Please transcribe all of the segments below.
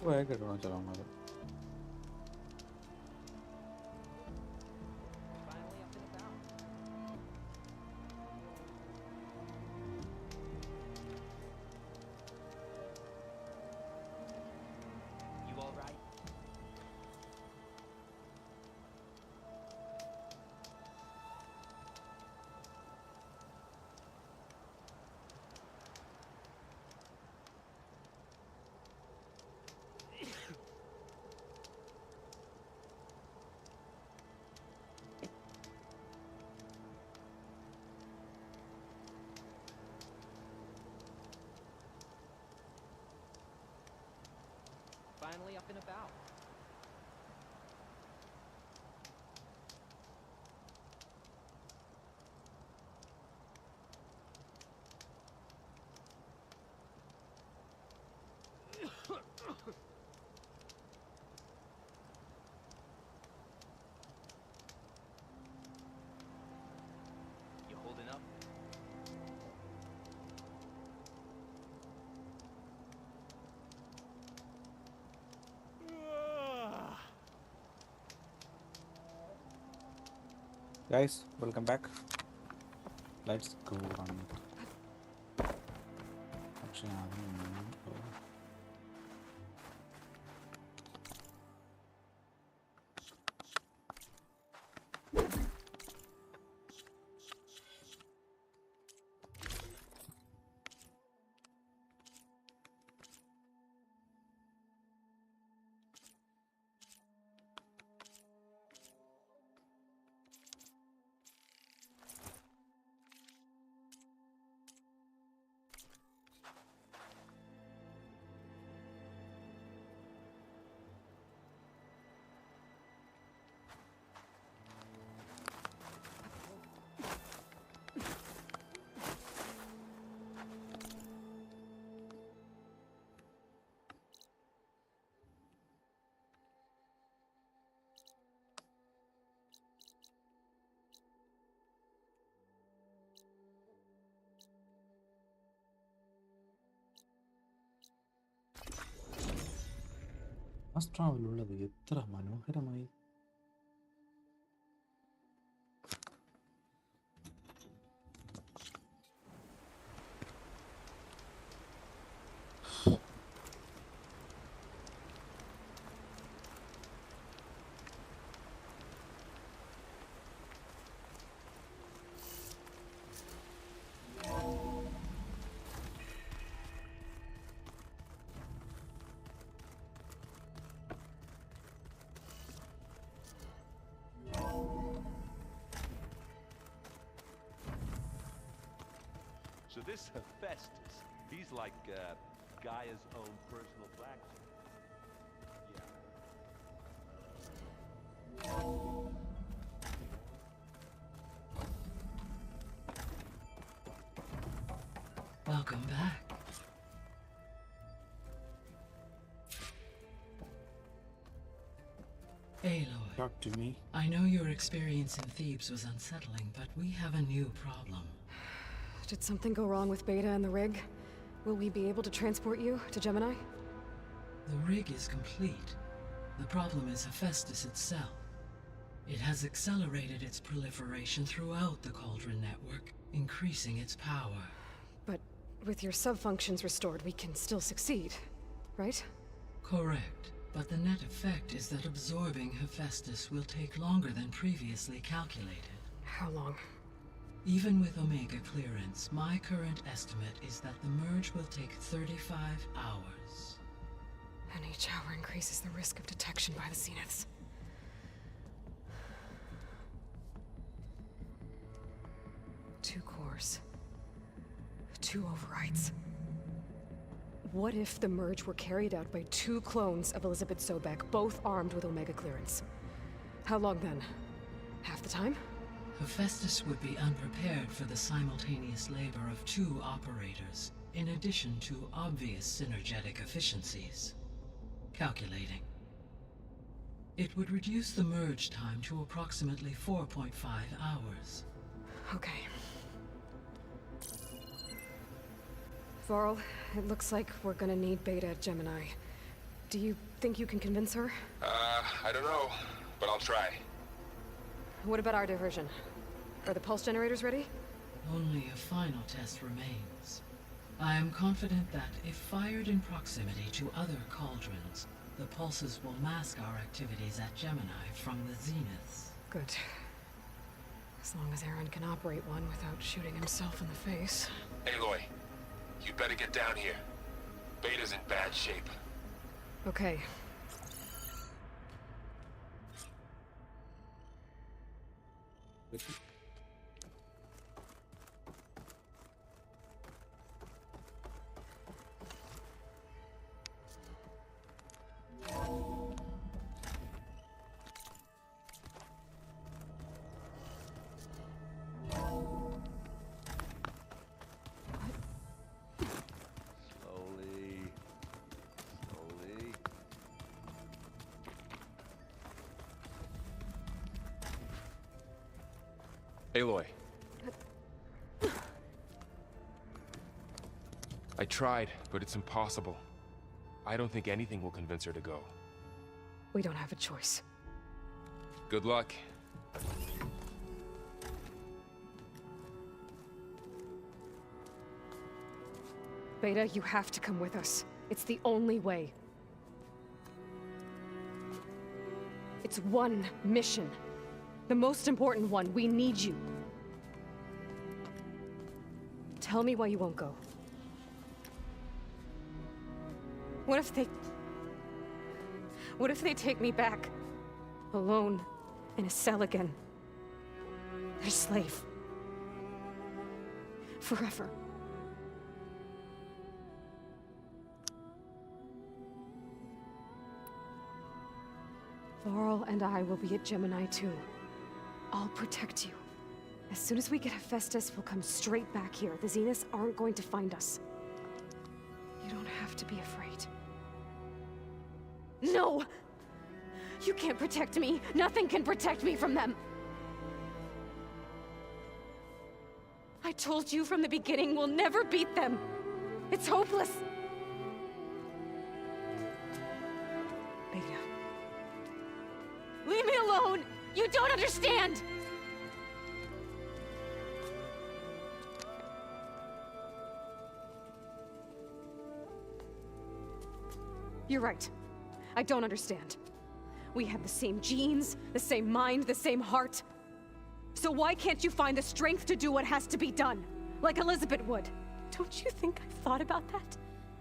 വേഗം ചിലവന്മാർ. Finally up and about. You all right? Finally up and about. You holding up? Guys, welcome back. Let's go on. പക്ഷേ ആസ്ട്രാവിലുള്ളത് എത്ര മനോഹരമായി. So this Hephaestus, he's like Gaia's own personal blacksmith. Welcome back. Aloy, Talk to me. I know your experience in Thebes was unsettling, but we have a new problem. Did something go wrong with Beta and the rig? Will we be able to transport you to Gemini? The rig is complete. The problem is Hephaestus itself. It has accelerated its proliferation throughout the Cauldron network, increasing its power. But with your sub-functions restored, we can still succeed, right? Correct, but the net effect is that absorbing Hephaestus will take longer than previously calculated. How long? Even with Omega clearance, my current estimate is that the merge will take 35 hours. And each hour increases the risk of detection by the Zeniths. 2 cores. 2 overrides. What if the merge were carried out by 2 clones of Elizabeth Sobek, both armed with Omega clearance? How long then? Half the time? Hephaestus would be unprepared for the simultaneous labor of 2 operators, in addition to obvious synergetic efficiencies. Calculating. It would reduce the merge time to approximately 4.5 hours. Okay. Varl, it looks like we're gonna need Beta at Gemini. Do you think you can convince her? I don't know, but I'll try. What about our diversion? Are the pulse generators ready? Only a final test remains. I am confident that if fired in proximity to other cauldrons, the pulses will mask our activities at Gemini from the zeniths. Good. As long as Aaron can operate one without shooting himself in the face. Aloy, you better get down here. Beta's in bad shape. Okay. Slowly. Slowly. Aloy. I tried, but it's impossible. I don't think anything will convince her to go. We don't have a choice. Good luck. Beta, you have to come with us. It's the only way. It's one mission. The most important one. We need you. Tell me why you won't go. What if they take me back? Alone, in a cell again. A slave. Forever. Laurel and I will be at Gemini too. I'll protect you. As soon as we get Hephaestus, we'll come straight back here. The Zeniths aren't going to find us. You don't have to be afraid. No! You can't protect me. Nothing can protect me from them. I told you from the beginning, we'll never beat them. It's hopeless. Beta. Leave me alone! You don't understand! You're right. I don't understand. We have the same genes, the same mind, the same heart. So why can't you find the strength to do what has to be done? Like Elizabeth would. Don't you think I've thought about that?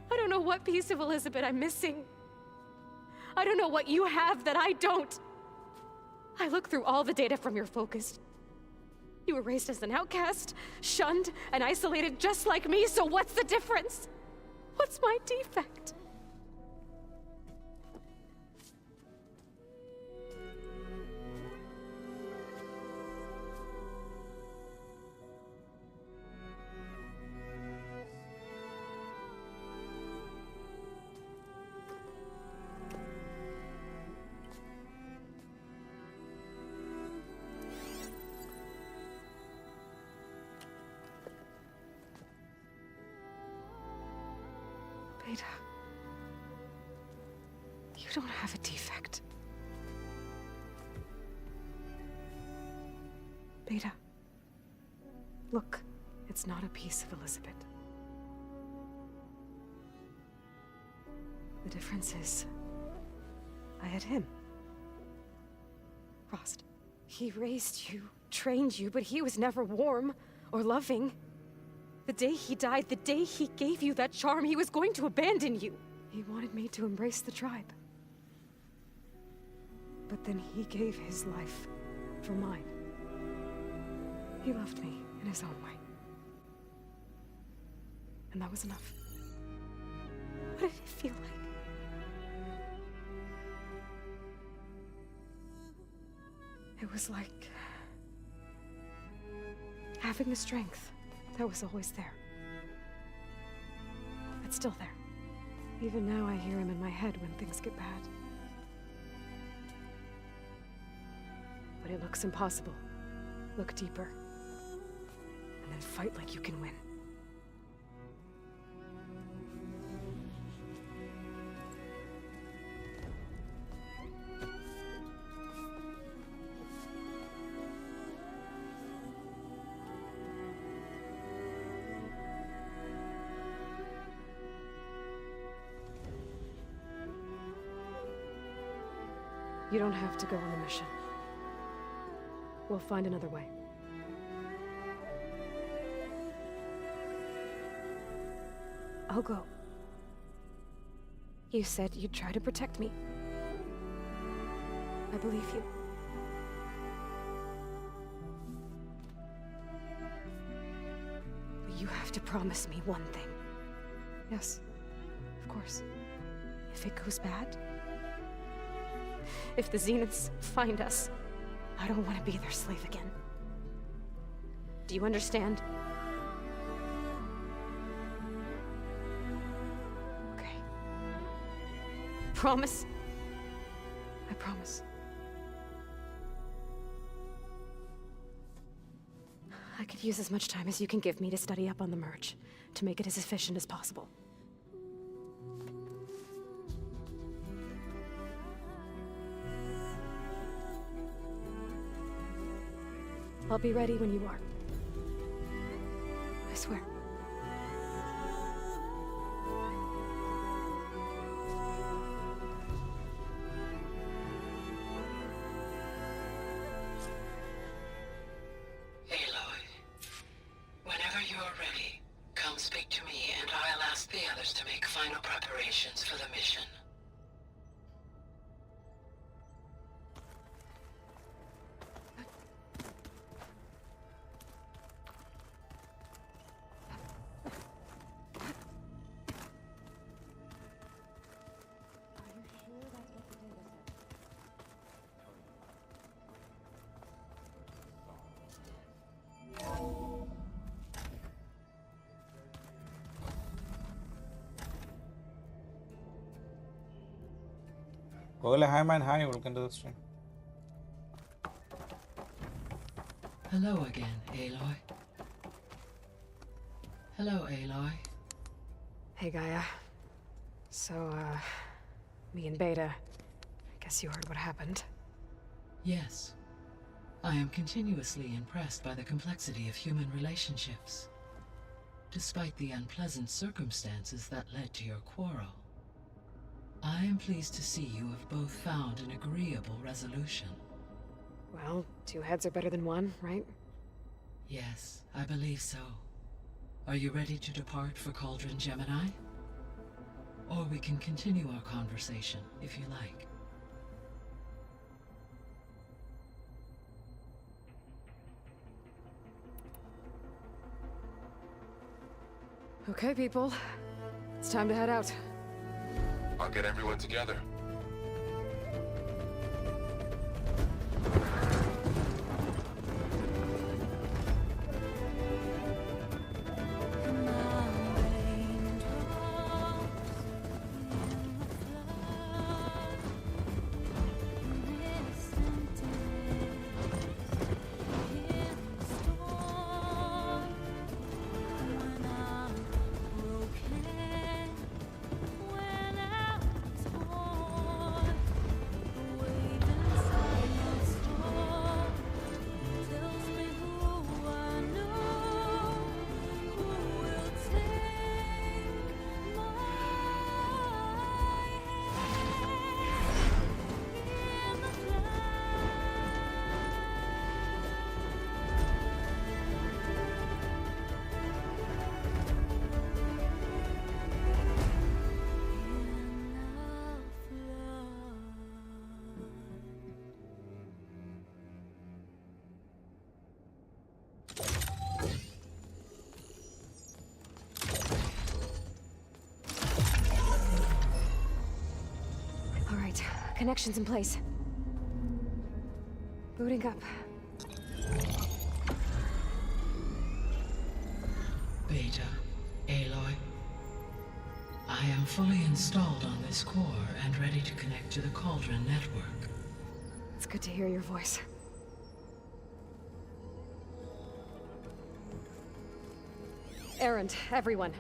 I don't know what piece of Elizabeth I'm missing. I don't know what you have that I don't. I look through all the data from your focus. You were raised as an outcast, shunned, and isolated just like me, so what's the difference? What's my defect? Beta, you don't have a defect. Beta, look, it's not a piece of Elizabeth. The difference is, I had him. Frost. He raised you, trained you, but he was never warm or loving. The day he died, the day he gave you that charm, he was going to abandon you. He wanted me to embrace the tribe. But then he gave his life for mine. He loved me in his own way. And that was enough. What did it feel like? It was like having the strength that was always there. It's still there. Even now I hear him in my head when things get bad. But it looks impossible. Look deeper. And then fight like you can win. You don't have to go on the mission. We'll find another way. I'll go. You said you'd try to protect me. I believe you. But you have to promise me one thing. Yes, of course. If it goes bad, if the Zeniths find us, I don't want to be their slave again. Do you understand? Okay. Promise? I promise. I could use as much time as you can give me to study up on the merge, to make it as efficient as possible. I'll be ready when you are. I swear. Aloy, whenever you're ready, come speak to me and I'll ask the others to make final preparations for the mission. Google, hi man, hi, welcome to the stream. Hello again, Aloy. Hello, Aloy. Hey, Gaia. So, me and Beta, I guess you heard what happened. Yes. I am continuously impressed by the complexity of human relationships. Despite the unpleasant circumstances that led to your quarrel, I am pleased to see you have both found an agreeable resolution. Well, 2 heads are better than 1, right? Yes, I believe so. Are you ready to depart for Cauldron Gemini? Or we can continue our conversation, if you like. Okay, people. It's time to head out. I'll get everyone together. All right, connections in place. Booting up. Beta, Aloy. I am fully installed on this core and ready to connect to the Cauldron network. It's good to hear your voice. Errand, everyone.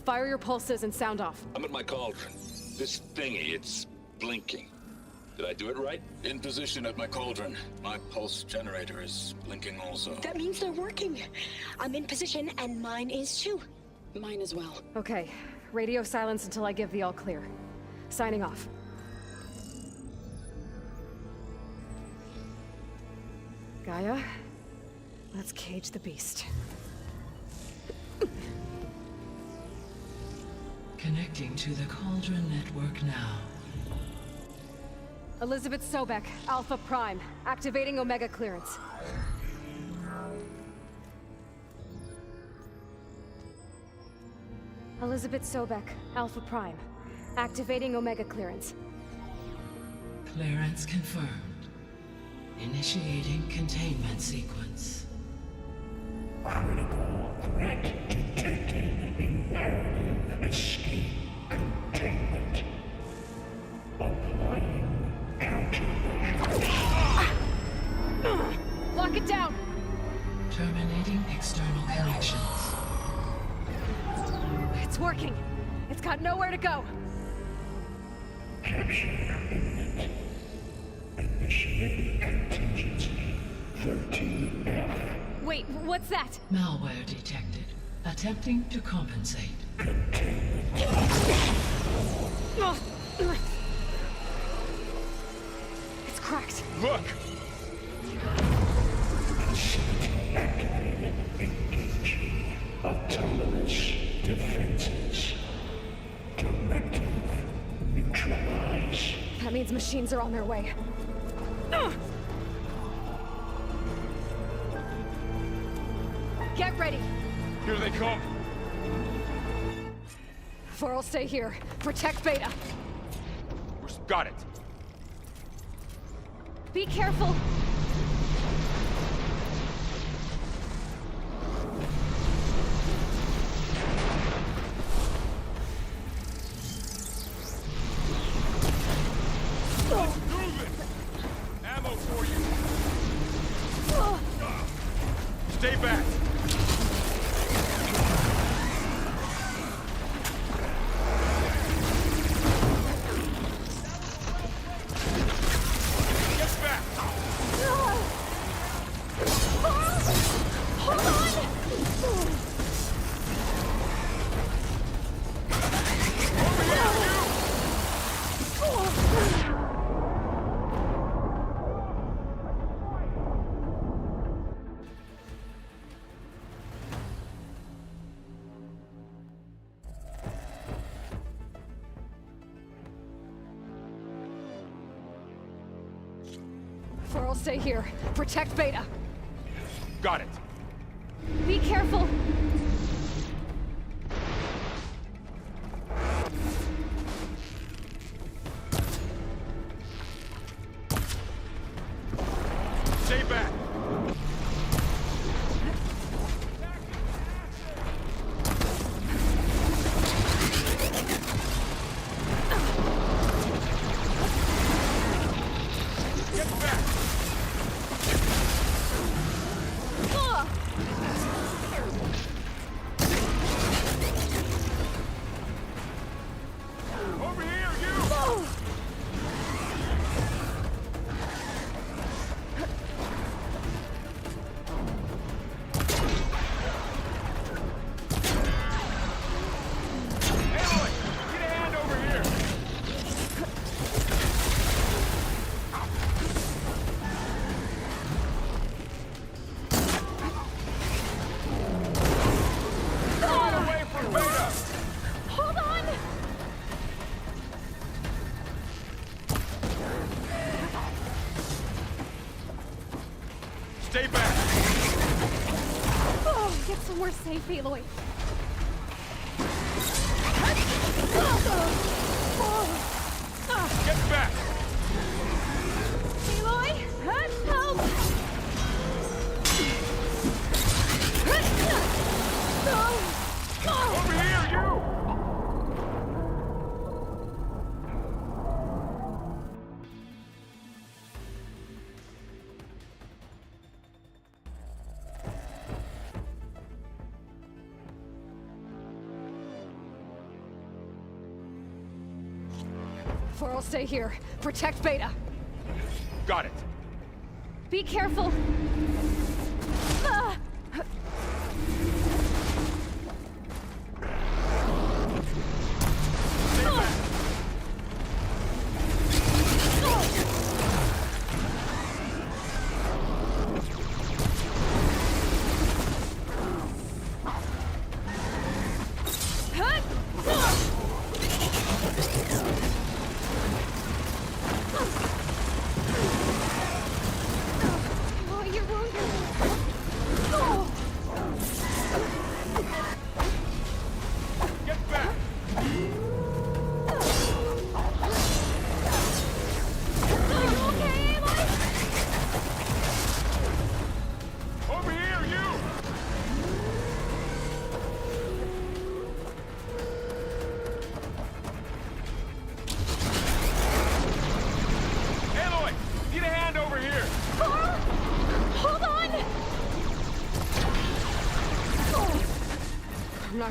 Fire your pulses and sound off. I'm at my cauldron. This thingy, it's blinking. Did I do it right? In position at my cauldron. My pulse generator is blinking also. That means they're working. I'm in position, and mine is too. Mine as well. Okay, radio silence until I give the all clear. Signing off. Gaia, let's cage the beast. Connecting to the Cauldron network now. Elizabeth Sobek, Alpha Prime, activating Omega clearance. Elizabeth Sobek, Alpha Prime, activating Omega clearance. Clearance confirmed. Initiating containment sequence. Critical threat detected. Imperative escape containment. Applying countermeasures. Lock it down! Terminating external connections. It's working. It's got nowhere to go. Capture imminent. Initiate contingency 13F. Wait, what's that? Malware detected. Attempting to compensate. It's cracked. Look! Facility activated. Engaging autonomous defenses. Directive neutralize. That means machines are on their way. Get ready! Here they come! For'll stay here. Protect Beta. Got it! Be careful! Ammo for you! Stay back! Get back! Hold on! For'll stay here. Protect Beta. Got it! Be careful! Stay back! Get back! Over here, you! Aloy, get a hand over here! Get away from Beta! Hold on! Stay back! Oh, get somewhere safe, Aloy. Get back! Aloy, help! Over here, you! For'll stay here. Protect Beta. Got it! Be careful. Stay back!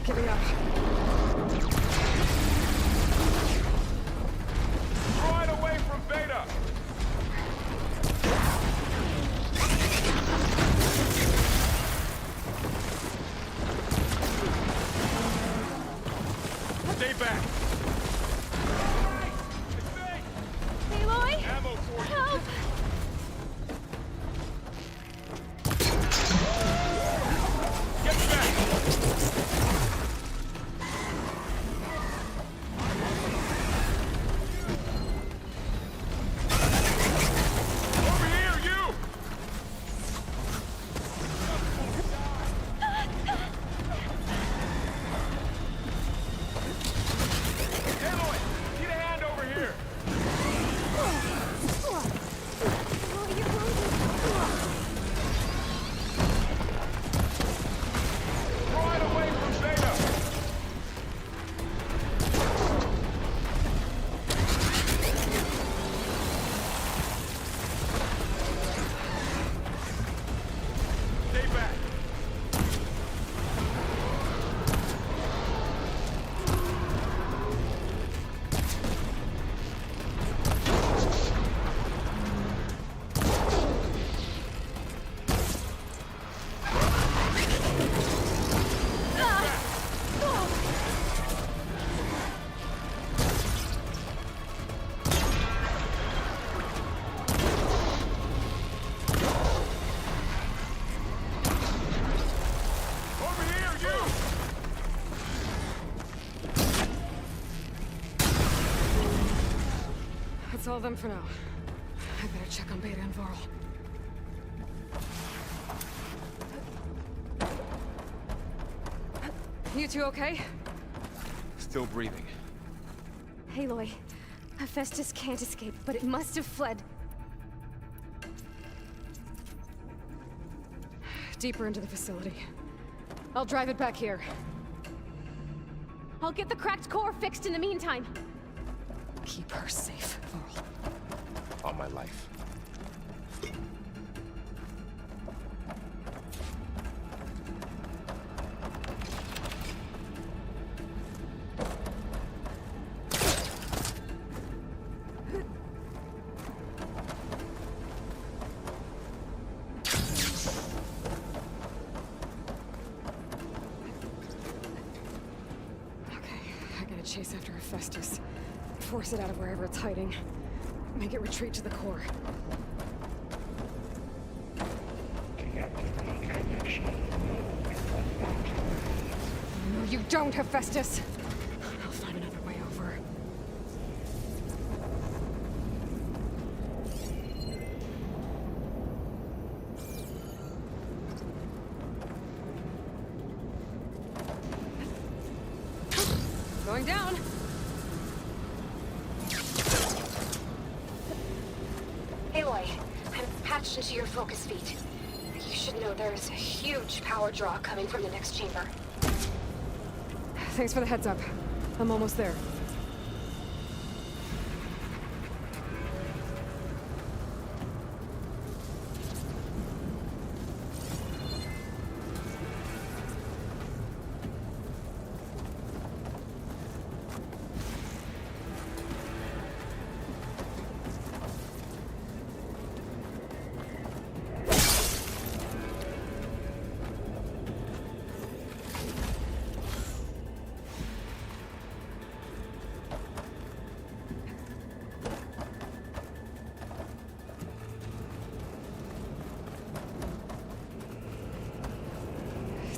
giving up. Right away from Beta! Stay back! Aloy! Ammo for you! Help! Get back! Over here, you! Aloy, get a hand over here! Right away from Beta! Stay back! Over here, you! That's all of them for now. I better check on Beta and Varl. You two okay? Still breathing. Aloy, Hephaestus can't escape, but it must have fled. Deeper into the facility. I'll drive it back here. I'll get the cracked core fixed in the meantime. Keep her safe, Varl. On my life. Okay, I gotta chase after Hephaestus. Force it out of wherever it's hiding. Make it retreat to the core. No, you don't, Hephaestus! I'll find another way over. Going down! Aloy, I'm patched into your focus feed. You should know there is a huge power draw coming from the next chamber. Thanks for the heads up. I'm almost there.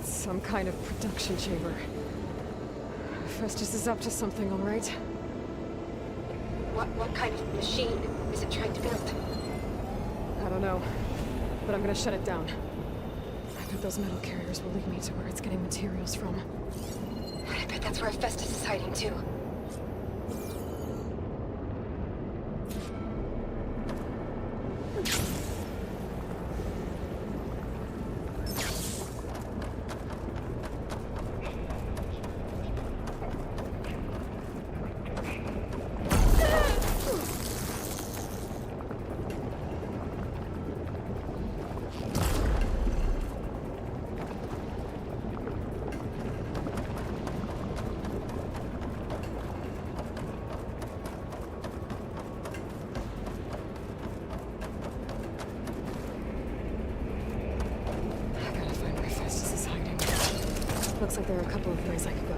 Some kind of production chamber. Festus is up to something, all right? What kind of machine is it trying to build? I don't know, but I'm gonna shut it down. I bet those metal carriers will lead me to where it's getting materials from. I bet that's where Festus is hiding too. like there are a couple of ways I could go.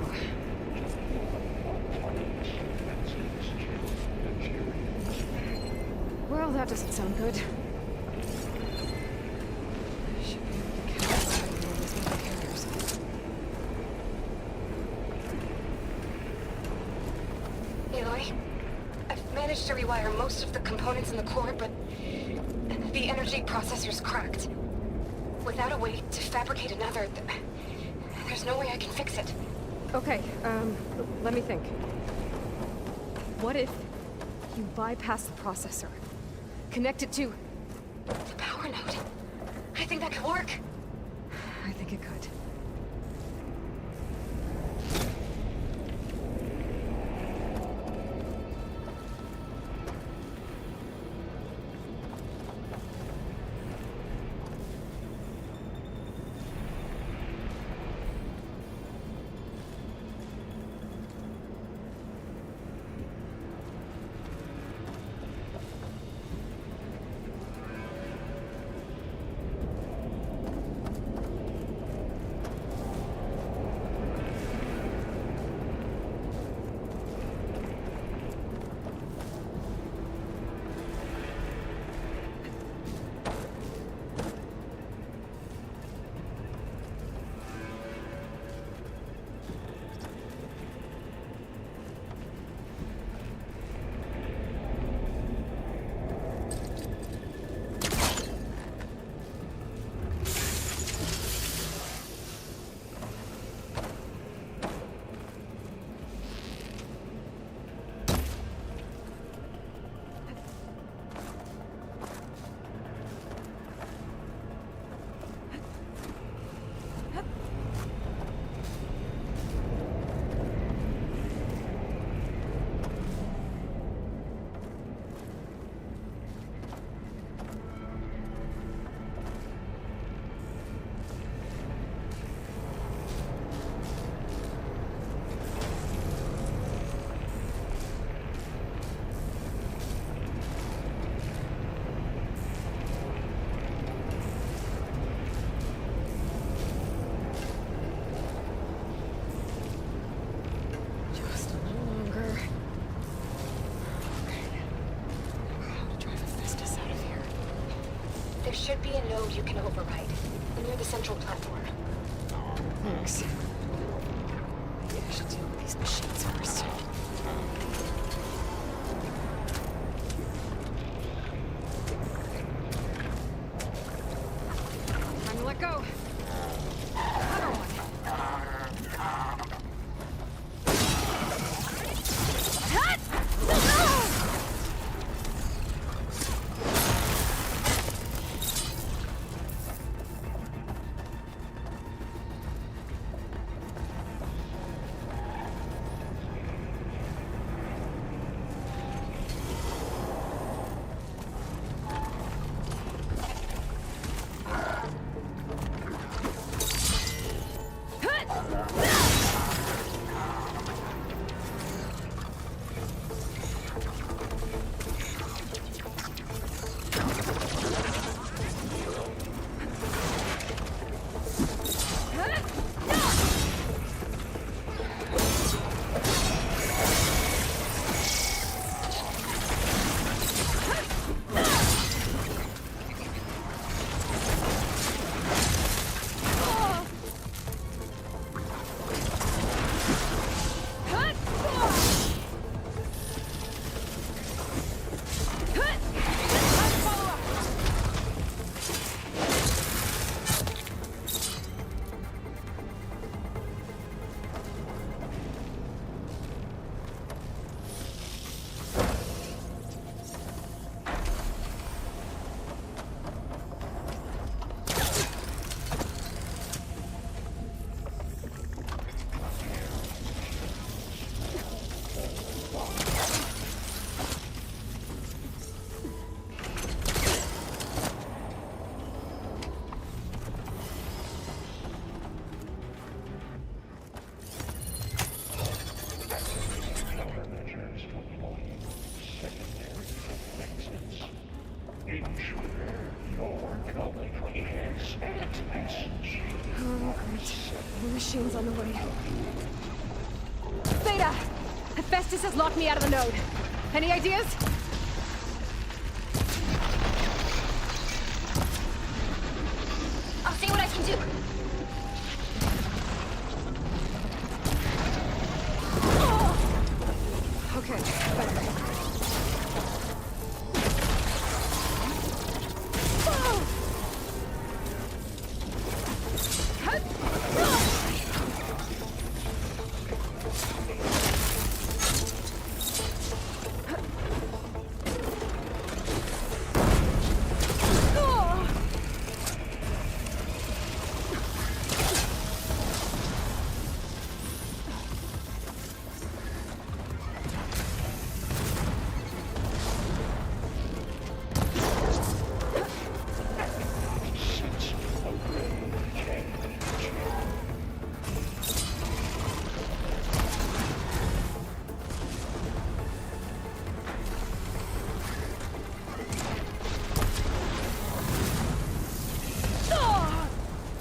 Well, that doesn't sound good. Should be able to catch somebody in one of these mobile carriers. Aloy, I've managed to rewire most of the components in the core, but the energy processor's cracked. Without a way to fabricate another, there's no way I can fix it. Okay, let me think. What if you bypass the processor? Connect it to The power node. I think that could work. I think it could. There should be a node you can override, near the central platform. Thanks. Maybe I should deal with these machines first. Time to let go. Another one. Ensure your public has that message. Oh, great. More machines on the way. Beta! Hephaestus has locked me out of the node. Any ideas? I'll see what I can do. Okay, better.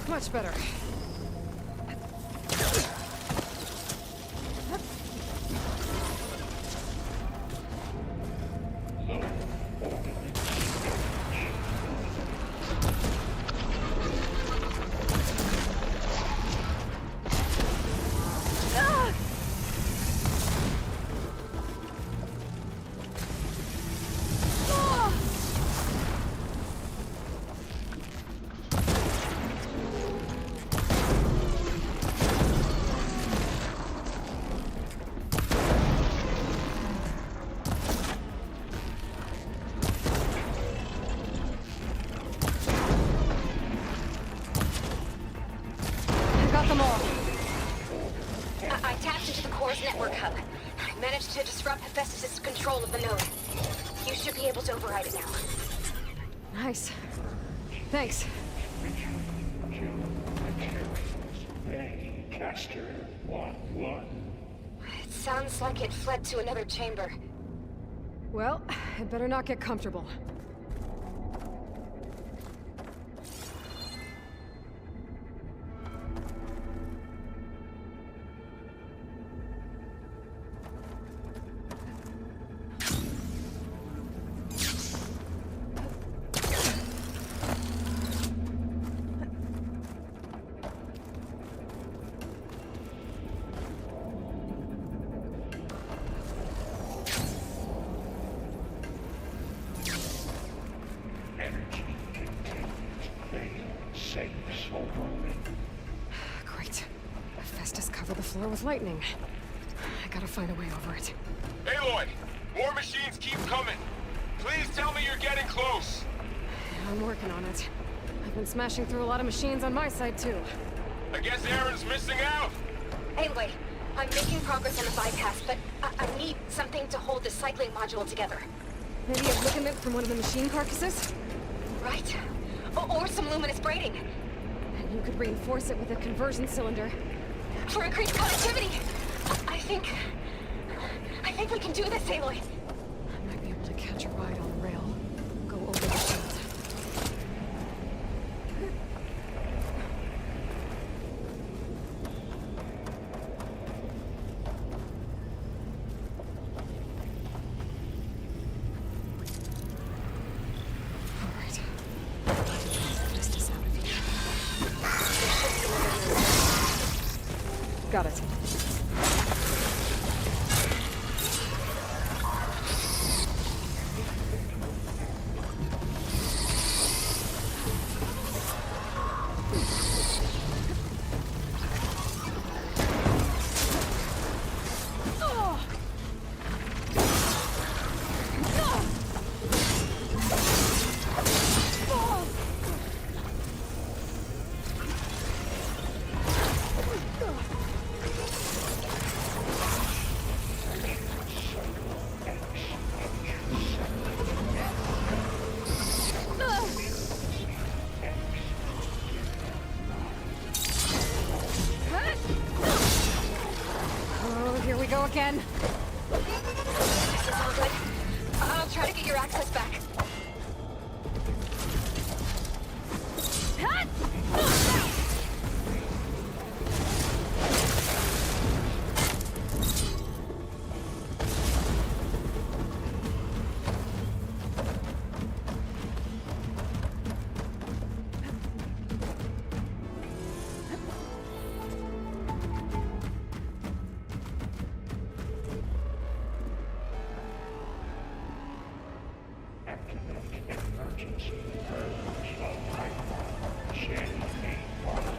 Much better. Got them all. I tapped into the core's network hub. I managed to disrupt Hephaestus' control of the node. You should be able to override it now. Nice. Thanks. Hey, Caster 1-1. It sounds like it fled to another chamber. Well, it better not get comfortable. Great. Hephaestus covered the floor with lightning. I gotta find a way over it. Aloy! More machines keep coming! Please tell me you're getting close! I'm working on it. I've been smashing through a lot of machines on my side, too. I guess Aaron's missing out! Anyway, I'm making progress on the bypass, but I need something to hold the cycling module together. Maybe a ligament from one of the machine carcasses? Right? Or some luminous braiding. And you could reinforce it with a conversion cylinder. For increased connectivity! I think we can do this, Aloy. I might be able to catch a ride on the rail. Go over the shield. Got it. Go again. This is all good. I'll try to get your access back. emergency purge of hyper shanty party.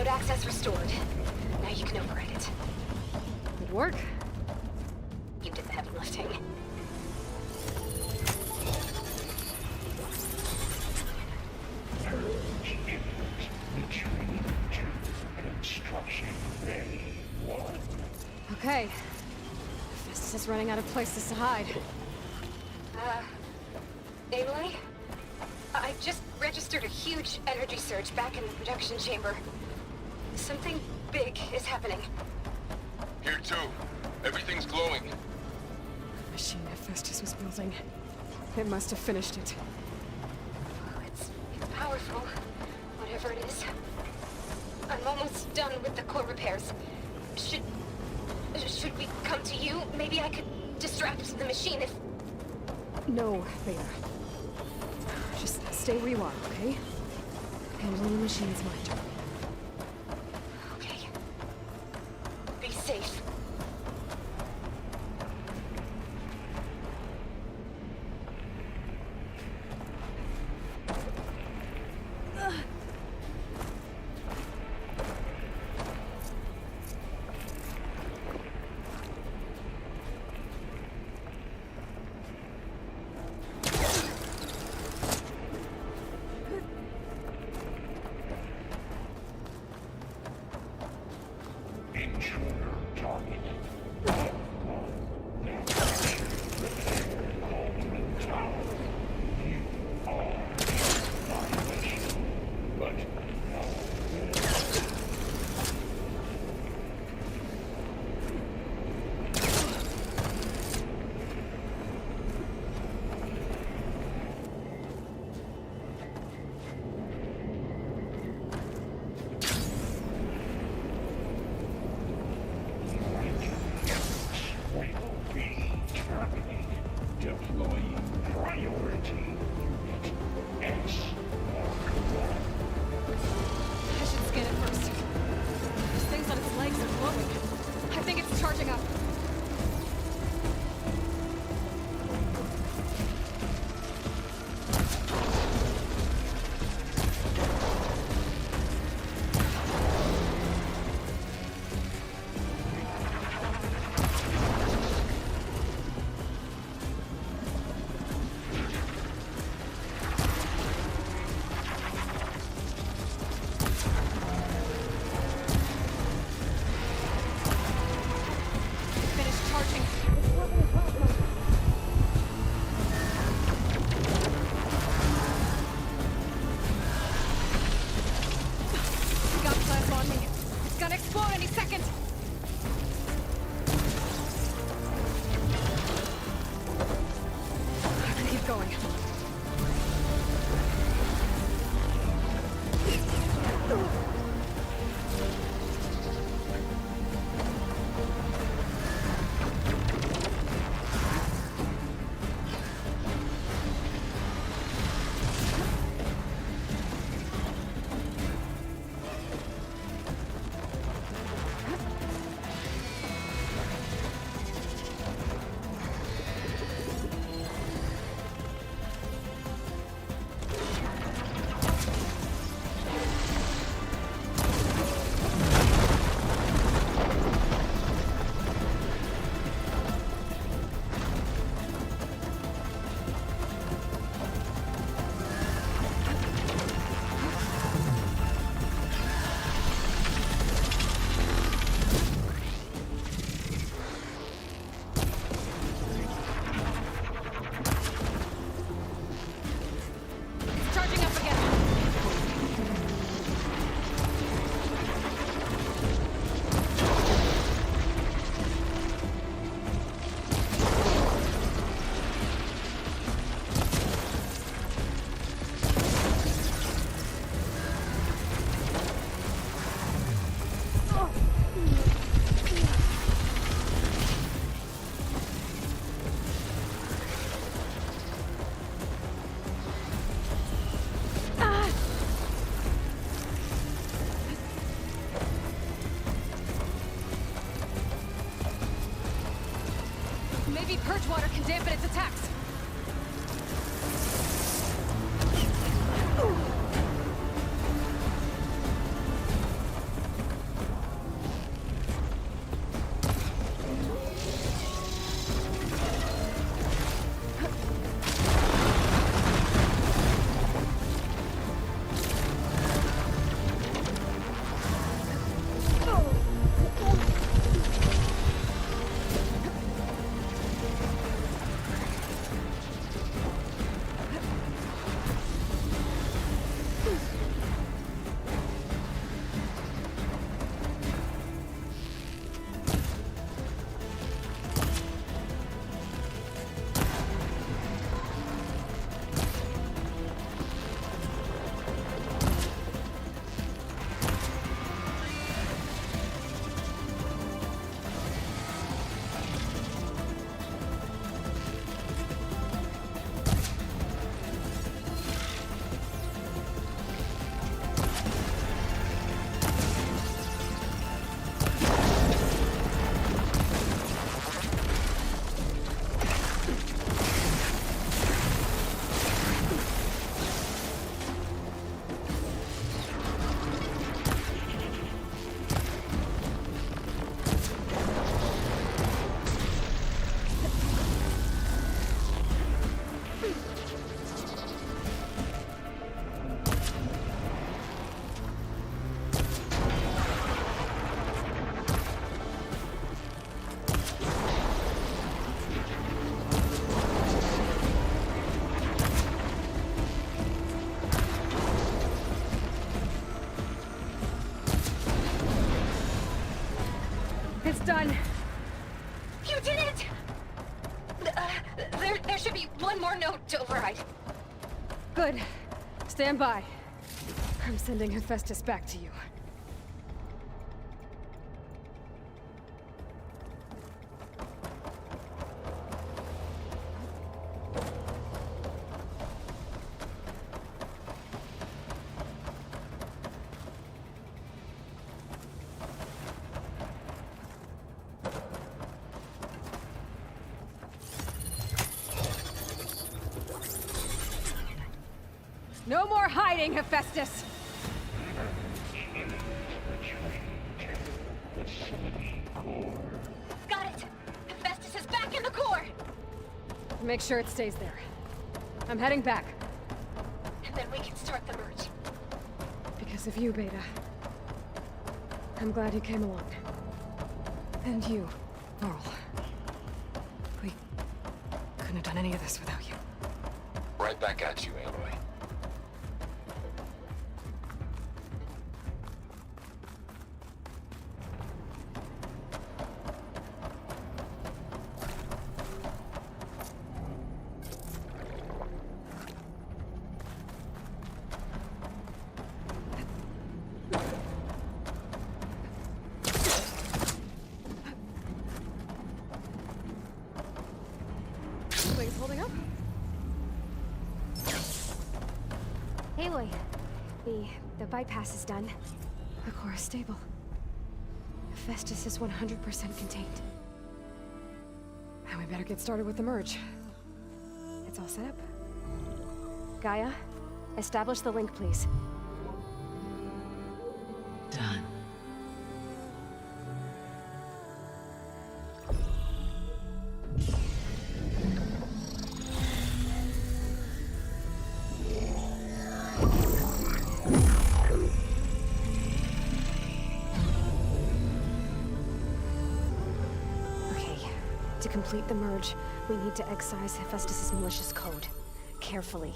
Access restored. Now you can override it. Good work. You did the heavy lifting. Purge input. Retreat to construction ready. 1. Okay. Hetzz is running out of places to hide. Emily? I just registered a huge energy surge back in the production chamber. Something big is happening. Here too. Everything's glowing. The machine Hetzz was building. It must have finished it. Oh, it's powerful. Whatever it is. I'm almost done with the core repairs. Should we come to you? Maybe I could distract the machine if... No, Beta. Just stay where you are, okay? Handling the machine is my job. Okay. Be safe. Priority Unit S Mark 1. I should scan it first. Those things on its legs are glowing. I think it's charging up. Purge water can dampen its attacks. It's done. You did it! There should be one more note to override. Good. Stand by. I'm sending Hephaestus back to you. No more hiding, Hephaestus! Got it! Hephaestus is back in the core! Make sure it stays there. I'm heading back. And then we can start the merge. Because of you, Beta. I'm glad you came along. And you, Laurel. We couldn't have done any of this without you. Right back at you, Aloy. Wings holding up? Aloy, the bypass is done. The core is stable. Hephaestus is 100% contained. And we better get started with the merge. It's all set up. Gaia, establish the link, please. Done. Okay, to complete the merge, we need to excise Hephaestus' malicious code. Carefully.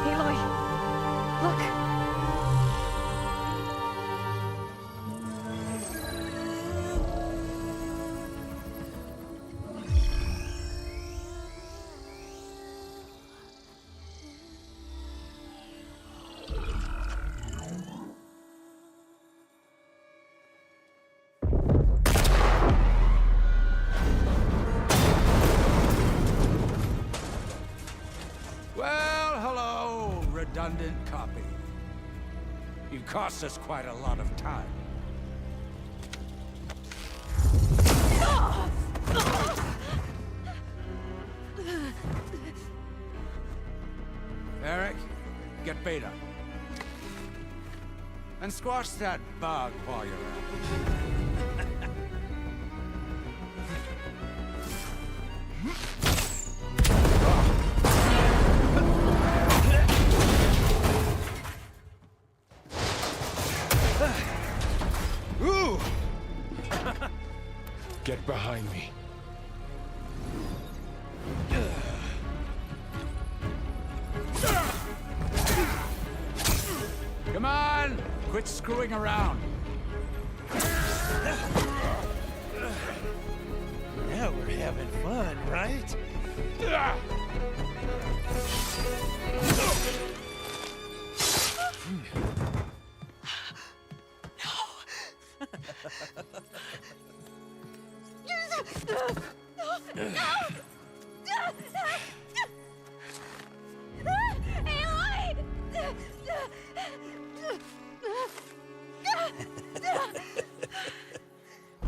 Aloy! Look! Well, hello, redundant copy. You've cost us quite a lot of time. Eric, get Beta. And squash that bug while you're at it. Ooh! Get behind me. Come on! Quit screwing around. Now we're having fun, right?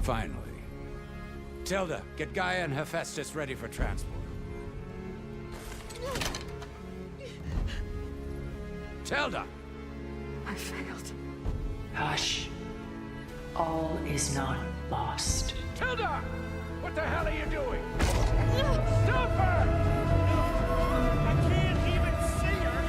Finally. Tilda, get Gaia and Hephaestus ready for transport. Tilda! I failed. Hush. All is not lost. Tilda! What the hell are you doing? Stop her! I can't even see her!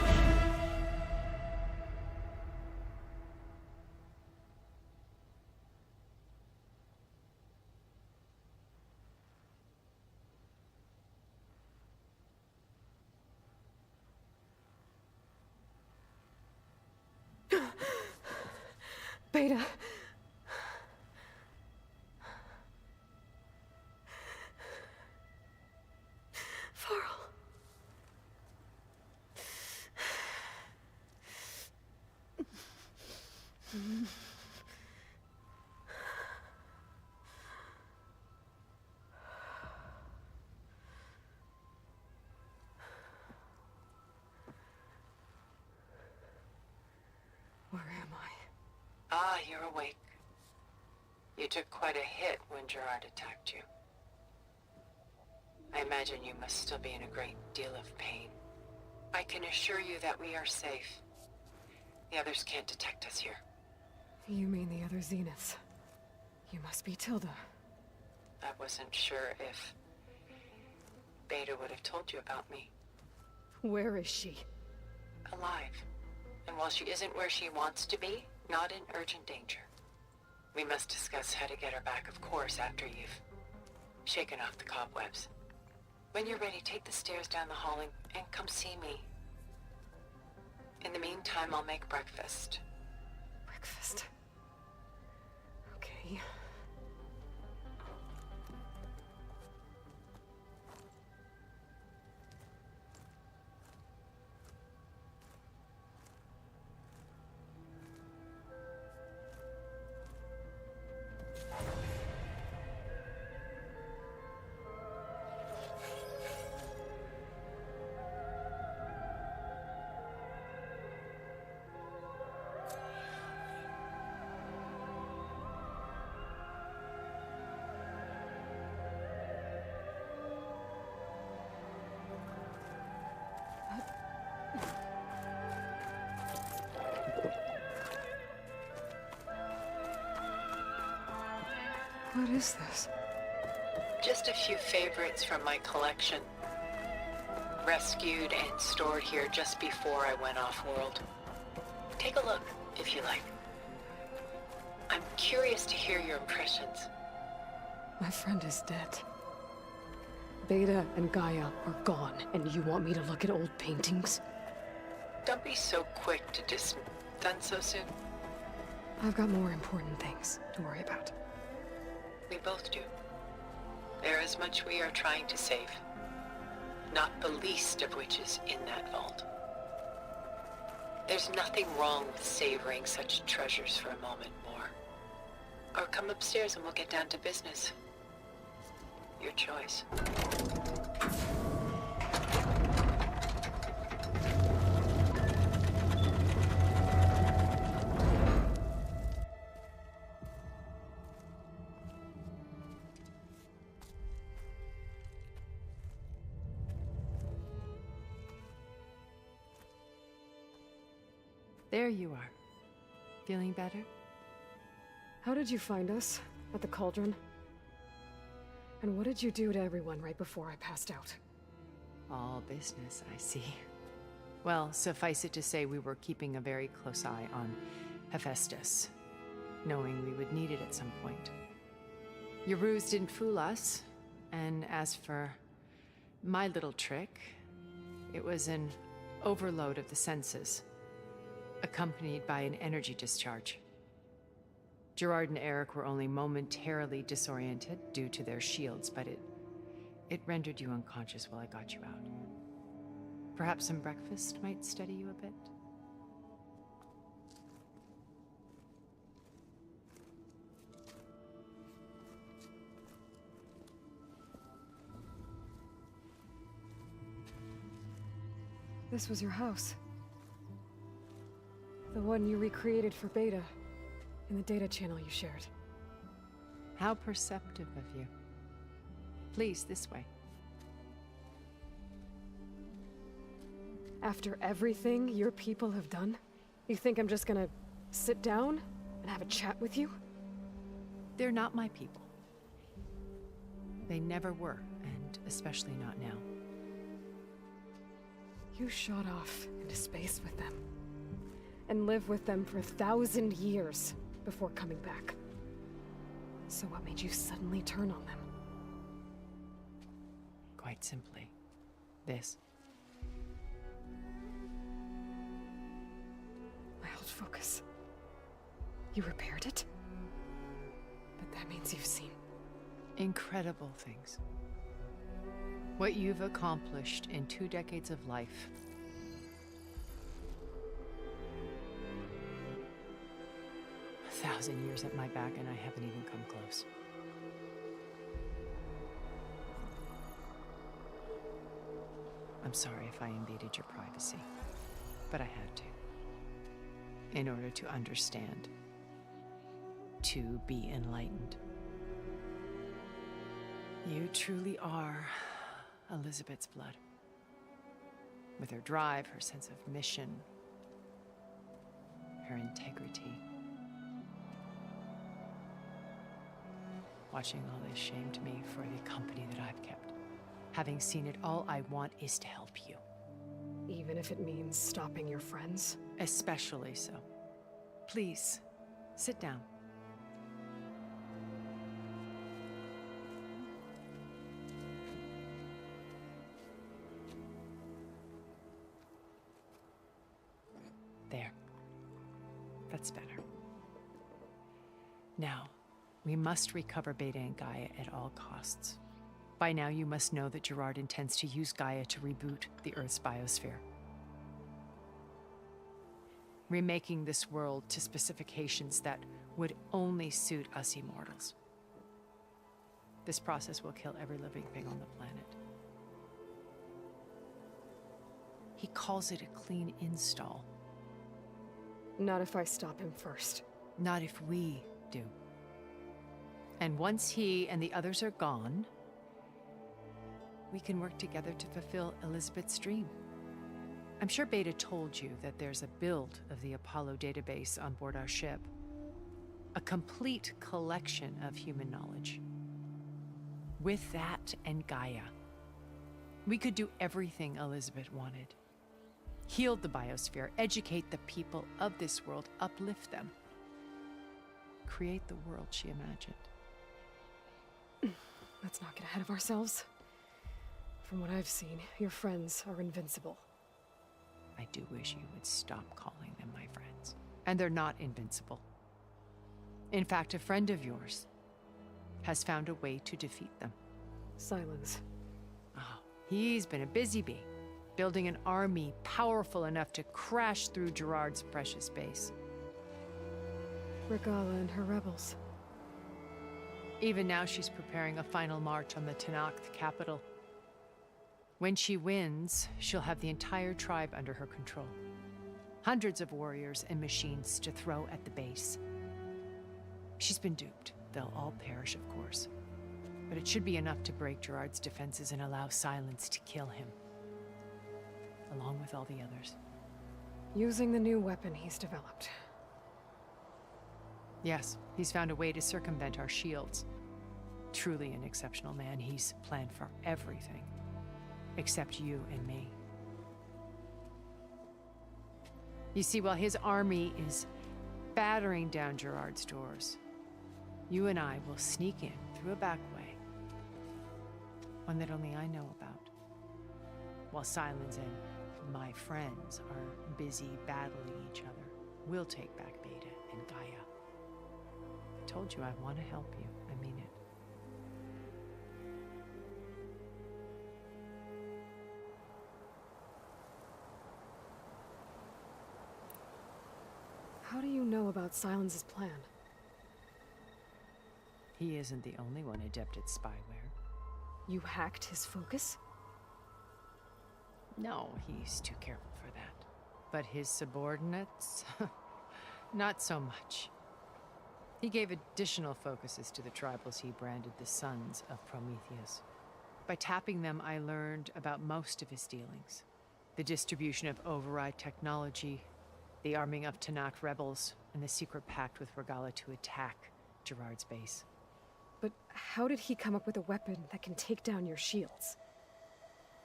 Beta. Farl. Where am I? Ah, you're awake. You took quite a hit when Gerard attacked you. I imagine you must still be in a great deal of pain. I can assure you that we are safe. The others can't detect us here. You mean the other Zeniths? You must be Tilda. I wasn't sure if Beta would have told you about me. Where is she? Alive. And while she isn't where she wants to be, not in urgent danger. We must discuss how to get her back, of course, after you've shaken off the cobwebs. When you're ready, take the stairs down the hall and come see me. In the meantime, I'll make breakfast. Breakfast. Okay. What is this? Just a few favorites from my collection. Rescued and stored here just before I went off-world. Take a look, if you like. I'm curious to hear your impressions. My friend is dead. Beta and Gaia are gone, and you want me to look at old paintings? Don't be so quick to done so soon. I've got more important things to worry about. We both do. There is much we are trying to save. Not the least of which is in that vault. There's nothing wrong with savoring such treasures for a moment more. Or come upstairs and we'll get down to business. Your choice. There you are. Feeling better? How did you find us? At the cauldron? And what did you do to everyone right before I passed out? All business, I see. Well, suffice it to say we were keeping a very close eye on Hephaestus, knowing we would need it at some point. Your ruse didn't fool us, and as for my little trick, it was an overload of the senses, accompanied by an energy discharge. Gerard and Eric were only momentarily disoriented due to their shields, but it rendered you unconscious while I got you out. Perhaps some breakfast might steady you a bit? This was your house. The one you recreated for Beta, in the data channel you shared. How perceptive of you. Please, this way. After everything your people have done, you think I'm just gonna sit down and have a chat with you? They're not my people. They never were, and especially not now. You shot off into space with them, and lived with them for 1,000 years before coming back. So what made you suddenly turn on them? Quite simply, this. I held focus. You repaired it? But that means you've seen... Incredible things. What you've accomplished in 2 decades of life. A 1,000 years at my back and I haven't even come close. I'm sorry if I invaded your privacy, but I had to. In order to understand. To be enlightened. You truly are Elizabeth's blood. With her drive, her sense of mission, her integrity. Watching all this shamed me for the company that I've kept. Having seen it, all I want is to help you. Even if it means stopping your friends? Especially so. Please, sit down. There. That's better. Now, we must recover Beta and Gaia at all costs. By now, you must know that Gerard intends to use Gaia to reboot the Earth's biosphere. Remaking this world to specifications that would only suit us immortals. This process will kill every living thing on the planet. He calls it a clean install. Not if I stop him first. Not if we do. And once he and the others are gone, we can work together to fulfill Elizabeth's dream. I'm sure Beta told you that there's a build of the Apollo database on board our ship. A complete collection of human knowledge. With that and Gaia, we could do everything Elizabeth wanted. Heal the biosphere, educate the people of this world, uplift them. Create the world she imagined. Let's not get ahead of ourselves. From what I've seen, your friends are invincible. I do wish you would stop calling them my friends. And they're not invincible. In fact, a friend of yours has found a way to defeat them. Silence. Oh, he's been a busy bee, building an army powerful enough to crash through Gerard's precious base. Regala and her rebels. Even now, she's preparing a final march on the Tenakth capital. When she wins, she'll have the entire tribe under her control. Hundreds of warriors and machines to throw at the base. She's been duped. They'll all perish, of course. But it should be enough to break Gerard's defenses and allow Silence to kill him. Along with all the others. Using the new weapon he's developed. Yes, he's found a way to circumvent our shields. Truly an exceptional man. He's planned for everything. Except you and me. You see, while his army is battering down Gerard's doors, you and I will sneak in through a back way. One that only I know about. While Silence and my friends are busy battling each other, we'll take back Beta and Gaia. I told you I want to help you. I mean it. How do you know about Silence's plan? He isn't the only one adept at spyware. You hacked his focus? No, he's too careful for that. But his subordinates? Not so much. He gave additional focuses to the tribals he branded the Sons of Prometheus. By tapping them, I learned about most of his dealings. The distribution of override technology, the arming of Tenakth rebels, and the secret pact with Regala to attack Gerard's base. But how did he come up with a weapon that can take down your shields?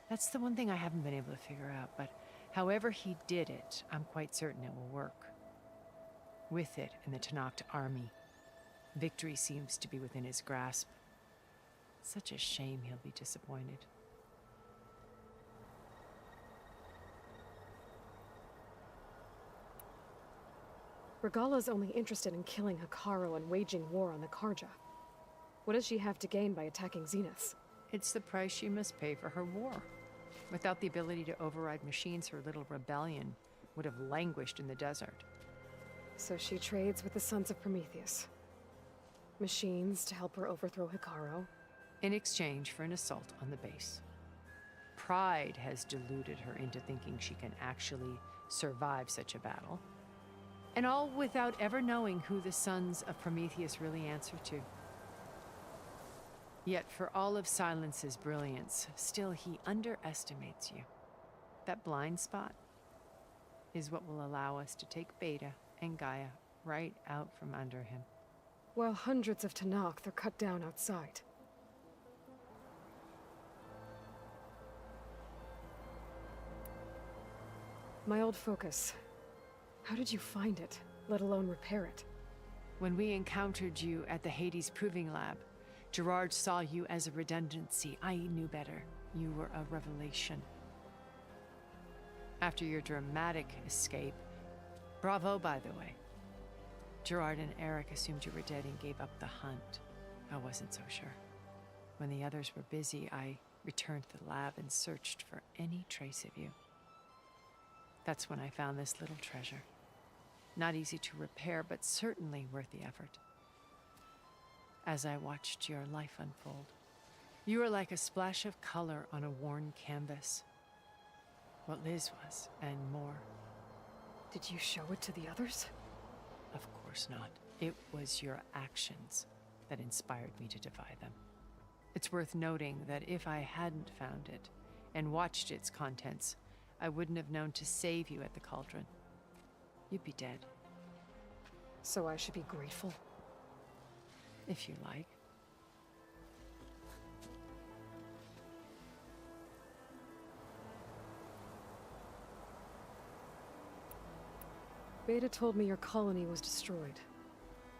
That's the one thing I haven't been able to figure out, but however he did it, I'm quite certain it will work. With it and the Tenakth army, victory seems to be within his grasp. Such a shame he'll be disappointed. Regala's only interested in killing Hekarro and waging war on the Karja. What does she have to gain by attacking Zeniths? It's the price she must pay for her war. Without the ability to override machines, her little rebellion would have languished in the desert. So she trades with the Sons of Prometheus. Machines to help her overthrow Hekarro. In exchange for an assault on the base. Pride has deluded her into thinking she can actually survive such a battle. And all without ever knowing who the Sons of Prometheus really answer to. Yet for all of Silence's brilliance, still he underestimates you. That blind spot is what will allow us to take Beta and Gaia right out from under him. While hundreds of Tenakth are cut down outside. My old focus. How did you find it, let alone repair it? When we encountered you at the Hades Proving Lab, Gerard saw you as a redundancy. I knew better. You were a revelation. After your dramatic escape, bravo, by the way. Gerard and Eric assumed you were dead and gave up the hunt. I wasn't so sure. When the others were busy, I returned to the lab and searched for any trace of you. That's when I found this little treasure. Not easy to repair, but certainly worth the effort. As I watched your life unfold, you were like a splash of color on a worn canvas. What Liz was, and more. Did you show it to the others? Of course not. It was your actions that inspired me to defy them. It's worth noting that if I hadn't found it and watched its contents, I wouldn't have known to save you at the cauldron. You'd be dead. So I should be grateful? If you like. Beta told me your colony was destroyed.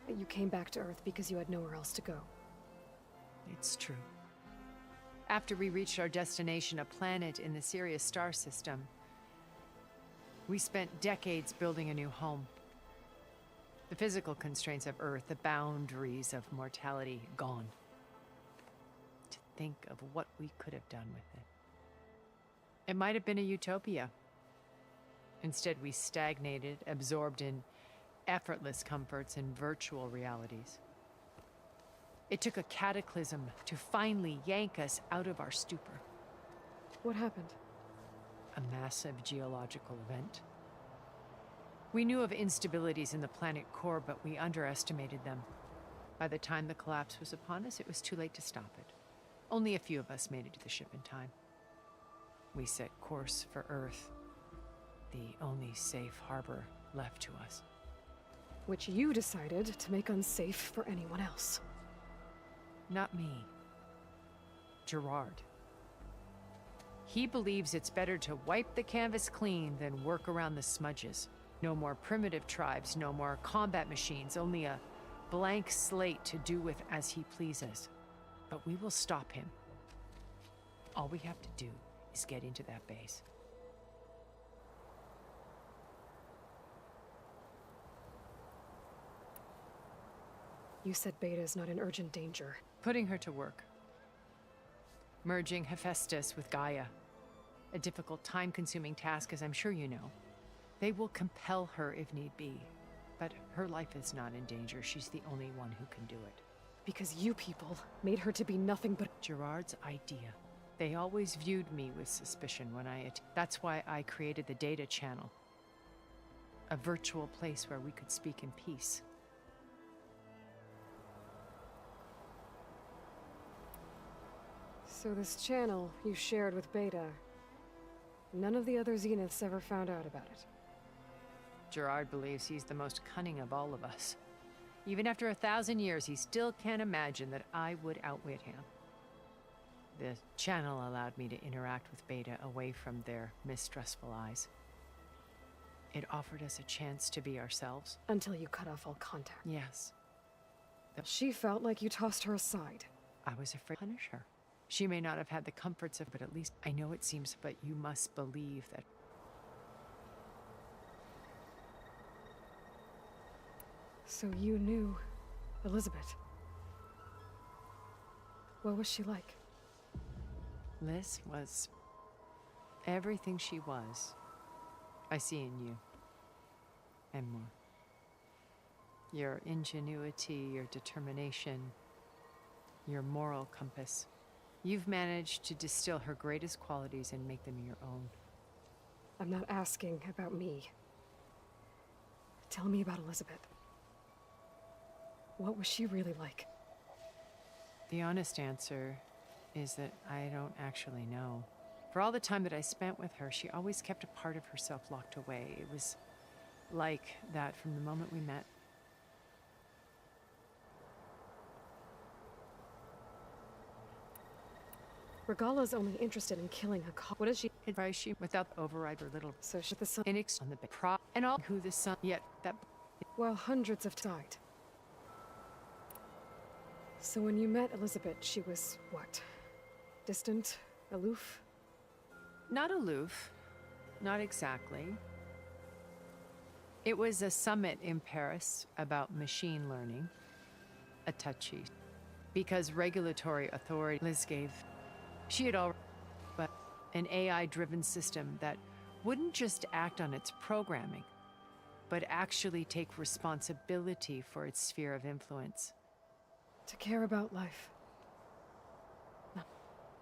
That you came back to Earth because you had nowhere else to go. It's true. After we reached our destination, a planet in the Sirius star system, we spent decades building a new home. The physical constraints of Earth, the boundaries of mortality, gone. To think of what we could have done with it. It might have been a utopia. Instead, we stagnated, absorbed in effortless comforts and virtual realities. It took a cataclysm to finally yank us out of our stupor. What happened? A massive geological event. We knew of instabilities in the planet core, but we underestimated them. By the time the collapse was upon us, it was too late to stop it. Only a few of us made it to the ship in time. We set course for Earth, the only safe harbor left to us. Which you decided to make unsafe for anyone else. Not me. Gerard. He believes it's better to wipe the canvas clean than work around the smudges. No more primitive tribes, no more combat machines, only a blank slate to do with as he pleases. But we will stop him. All we have to do is get into that base. You said Beta is not in urgent danger. Putting her to work. Merging Hephaestus with Gaia. A difficult, time-consuming task, as I'm sure you know. They will compel her if need be. But her life is not in danger. She's the only one who can do it. Because you people made her to be nothing but Gerard's idea. They always viewed me with suspicion when that's why I created the data channel. A virtual place where we could speak in peace. So this channel you shared with Beta, none of the other Zeniths ever found out about it. Gerard believes he's the most cunning of all of us. Even after 1,000 years, he still can't imagine that I would outwit him. The channel allowed me to interact with Beta away from their mistrustful eyes. It offered us a chance to be ourselves. Until you cut off all contact. Yes. She felt like you tossed her aside. I was afraid to punish her. She may not have had the comforts of, but at least I know it seems, but you must believe that. So you knew Elizabeth. What was she like? Liz was everything she was. I see in you. And more. Your ingenuity, your determination, your moral compass. You've managed to distill her greatest qualities and make them your own. I'm not asking about me. Tell me about Elizabeth. What was she really like? The honest answer is that I don't actually know. For all the time that I spent with her, she always kept a part of herself locked away. It was like that from the moment we met. Regala's only interested in killing a cop. What is she? Advise she without the override her little So she the son. Inix on the pro and all who the son yet that Well, hundreds have died. So when you met Elizabeth, she was what? Distant? Aloof? not aloof, not exactly. It was a summit in Paris about machine learning, a touchy, because regulatory authority Liz gave. She had already, but an AI-driven system that wouldn't just act on its programming, but actually take responsibility for its sphere of influence. To care about life. No.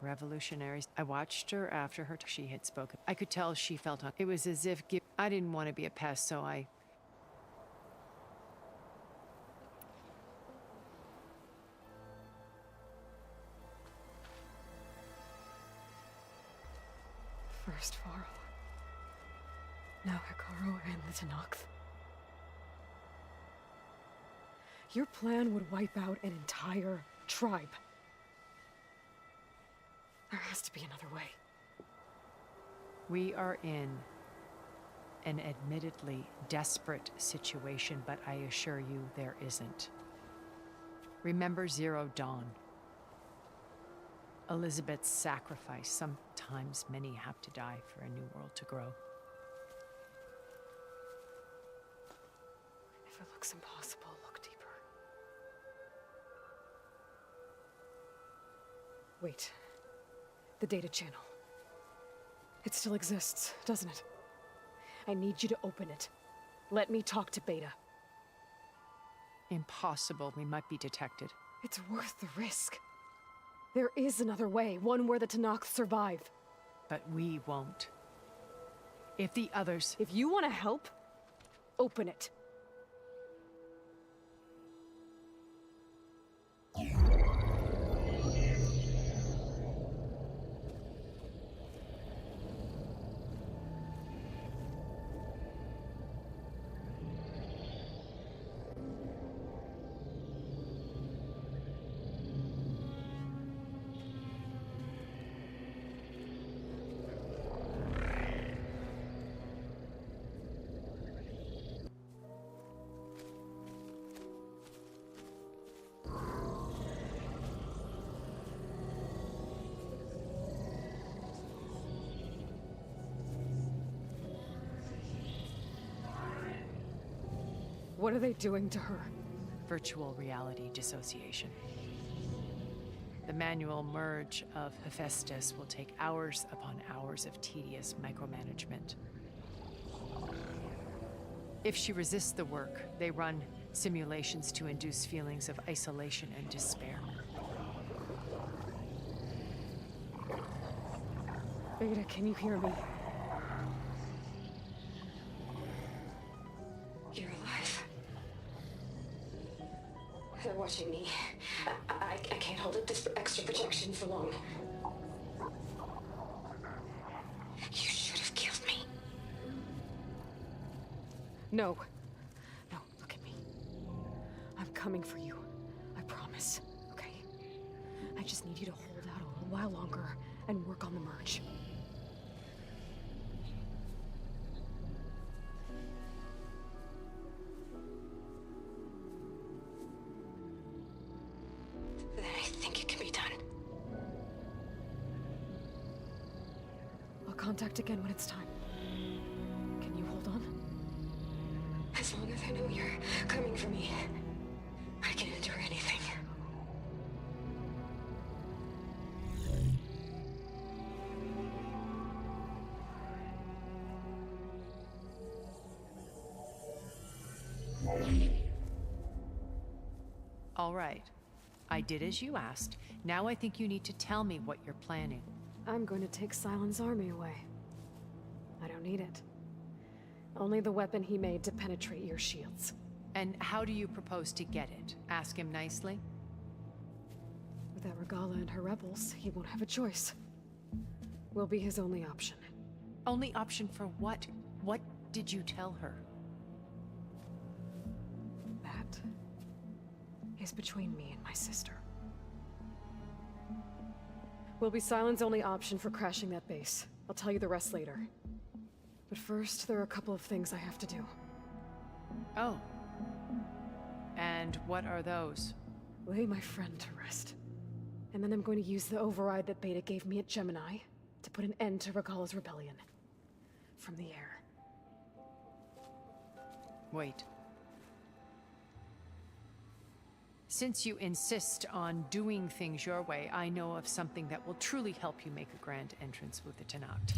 Revolutionaries. I watched her after she had spoken. I could tell she felt on. It was as if I didn't want to be a pest, so I. First Varl. Now Hikaru and the Tenakth. Your plan would wipe out an entire tribe. There has to be another way. We are in an admittedly desperate situation, but I assure you there isn't. Remember Zero Dawn. Elizabeth's sacrifice. Sometimes many have to die for a new world to grow. If it looks impossible, look deeper. Wait. The data channel. It still exists, doesn't it? I need you to open it. Let me talk to Beta. Impossible. We might be detected. It's worth the risk. There is another way, one where the Tenakth survive. But we won't. If the others... If you want to help, open it. What are they doing to her? Virtual reality dissociation. The manual merge of Hephaestus will take hours upon hours of tedious micromanagement. If she resists the work, they run simulations to induce feelings of isolation and despair. Beta, can you hear me? You're alive. They're watching me. I can't hold up this extra projection for long. You should have killed me. No. No, look at me. I'm coming for you. I promise, okay? I just need you to hold out a little while longer and work on the merge. I think it can be done. I'll contact again when it's time. Can you hold on? As long as I know you're coming for me, I can endure anything. All right. I did as you asked. Now I think you need to tell me what you're planning. I'm going to take Sylens' army away. I don't need it. Only the weapon he made to penetrate your shields. And how do you propose to get it? Ask him nicely? Without Regala and her rebels, he won't have a choice. We'll be his only option. Only option for what? What did you tell her? That is between me and my sister. Will be Sylens' only option for crashing that base. I'll tell you the rest later. But first, there are a couple of things I have to do. Oh. And what are those? Lay my friend to rest. And then I'm going to use the override that Beta gave me at Gemini to put an end to Regala's rebellion. From the air. Wait. Since you insist on doing things your way, I know of something that will truly help you make a grand entrance with the Tenakth.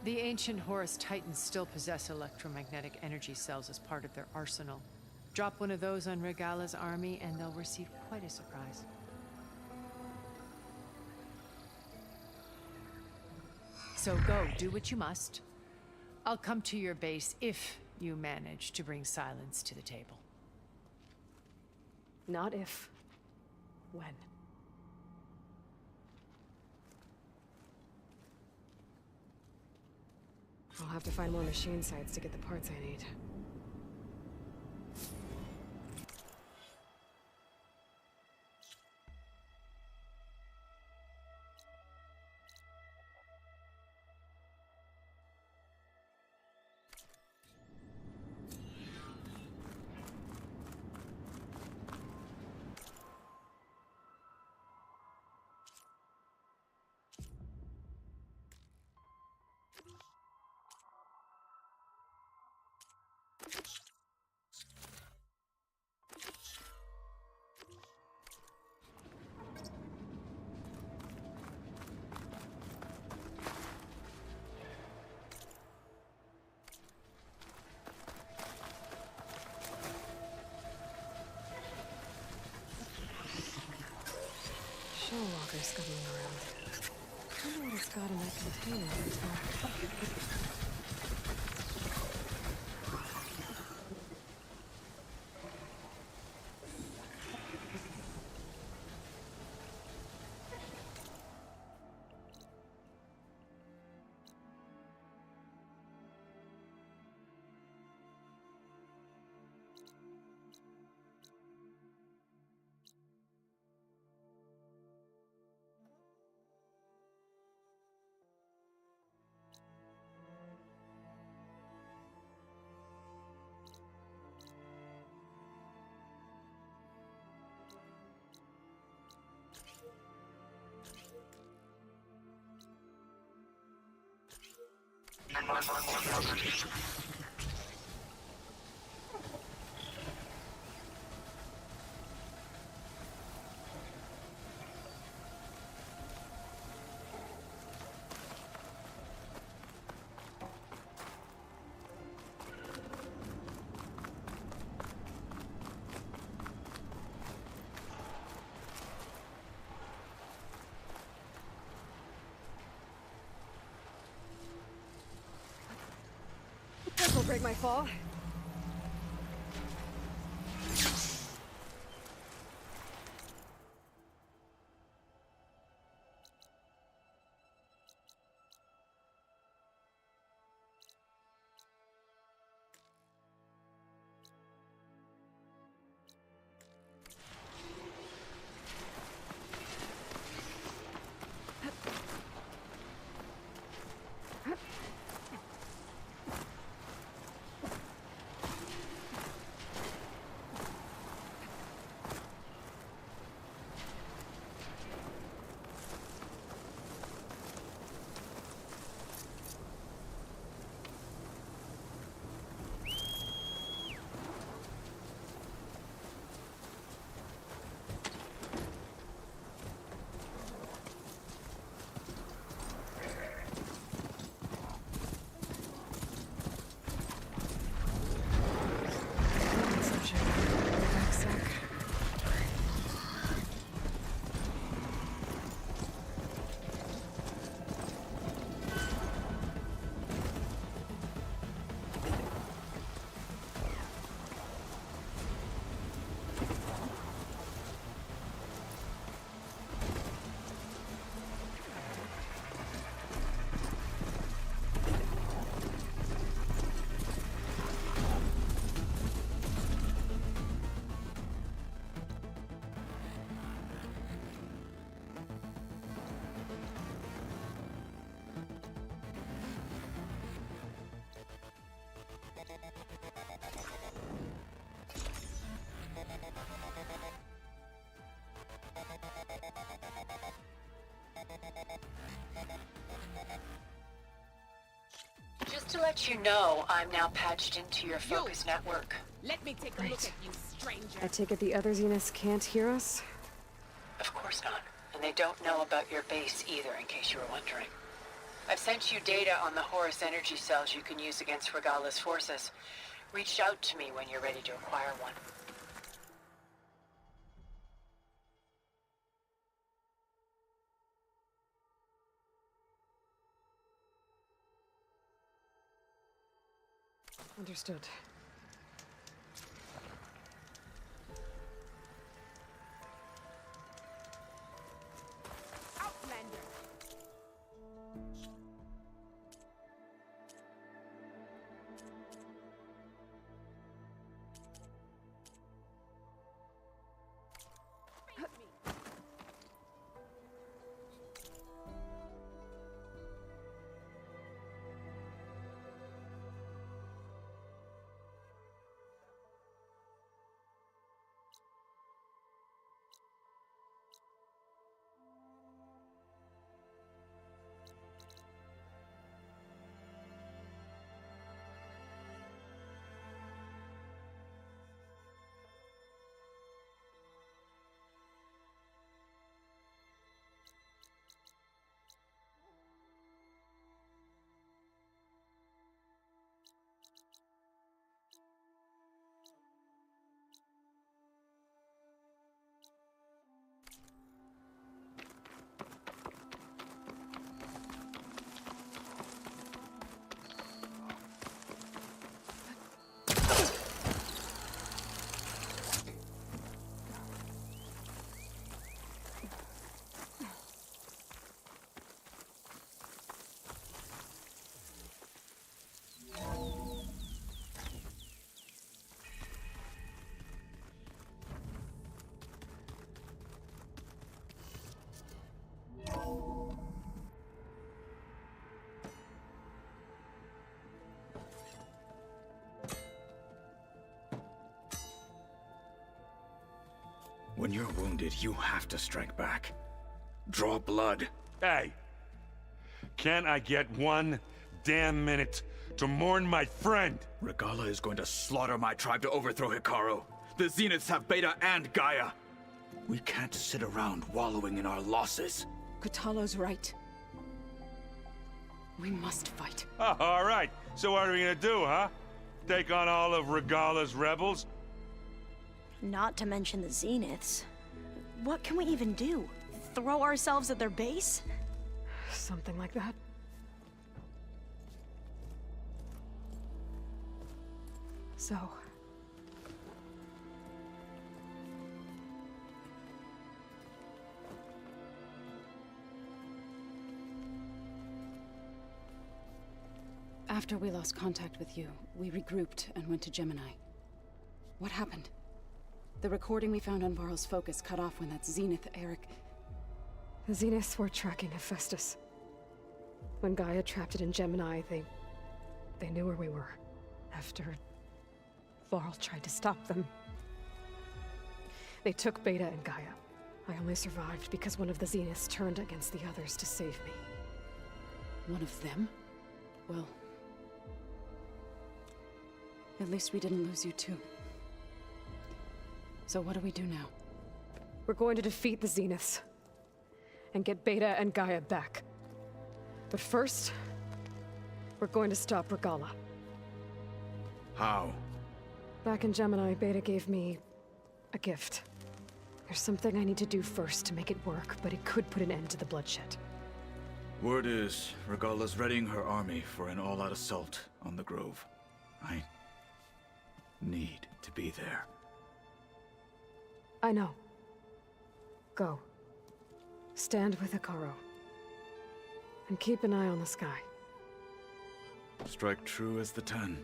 The ancient Horus Titans still possess electromagnetic energy cells as part of their arsenal. Drop one of those on Regala's army and they'll receive quite a surprise. So go, do what you must. I'll come to your base if you manage to bring Sylens to the table. Not if. When. I'll have to find more machine sites to get the parts I need. Walker scuttling around. I wonder what it's got in that container this time. This will break my fall. to let you know, I'm now patched into your focus network. Let me take a look at you, stranger. I take it the other Zeniths can't hear us? Of course not. And they don't know about your base either, in case you were wondering. I've sent you data on the Horus energy cells you can use against Regala's forces. Reach out to me when you're ready to acquire one. Understood. Outlander. When you're wounded, you have to strike back. Draw blood. Hey! Can't I get one damn minute to mourn my friend? Regala is going to slaughter my tribe to overthrow Hikaru. The Zeniths have Beta and Gaia. We can't sit around wallowing in our losses. Kotallo's right. We must fight. Oh, all right. So what are we gonna do, huh? Take on all of Regala's rebels? Not to mention the Zeniths. What can we even do? Throw ourselves at their base? Something like that. So... After we lost contact with you, we regrouped and went to Gemini. What happened? The recording we found on Varl's focus cut off when that Zenith, Eric... The Zeniths were tracking Hephaestus. When Gaia trapped it in Gemini, they knew where we were. After Varl tried to stop them. They took Beta and Gaia. I only survived because one of the Zeniths turned against the others to save me. One of them? Well... at least we didn't lose you too. So what do we do now? We're going to defeat the Zeniths. And get Beta and Gaia back. But first, we're going to stop Regala. How? Back in Gemini, Beta gave me a gift. There's something I need to do first to make it work, but it could put an end to the bloodshed. Word is, Regala's readying her army for an all-out assault on the Grove. I need to be there. I know. Go. Stand with Hikaru. And keep an eye on the sky. Strike true as the 10.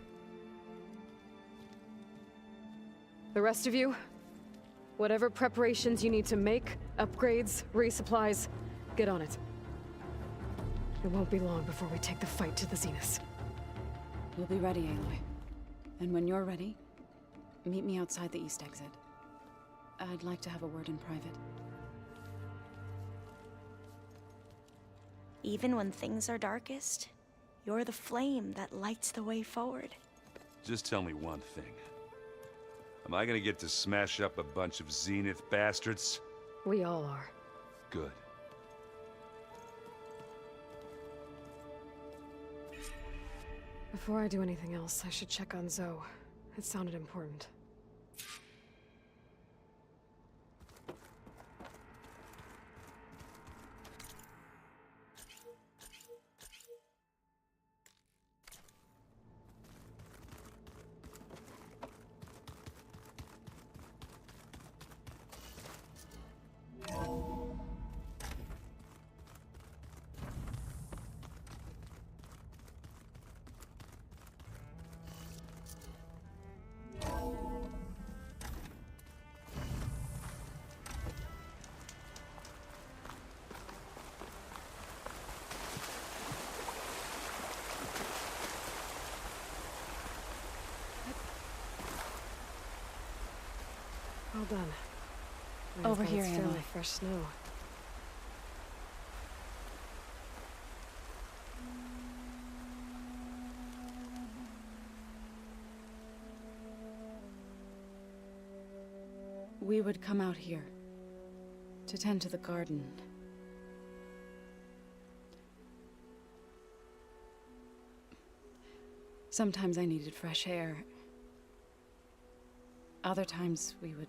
The rest of you, whatever preparations you need to make, upgrades, resupplies, get on it. It won't be long before we take the fight to the Zeniths. We'll be ready, Aloy. And when you're ready, meet me outside the east exit. I'd like to have a word in private. Even when things are darkest, You're the flame that lights the way forward. Just tell me one thing. Am I gonna get to smash up a bunch of Zenith bastards? We all are. Good. Before I do anything else, I should check on Zoe. It sounded important. Well done. Over here, Aloy. Aloy. Fresh snow. We would come out here to tend to the garden. Sometimes I needed fresh air. Other times we would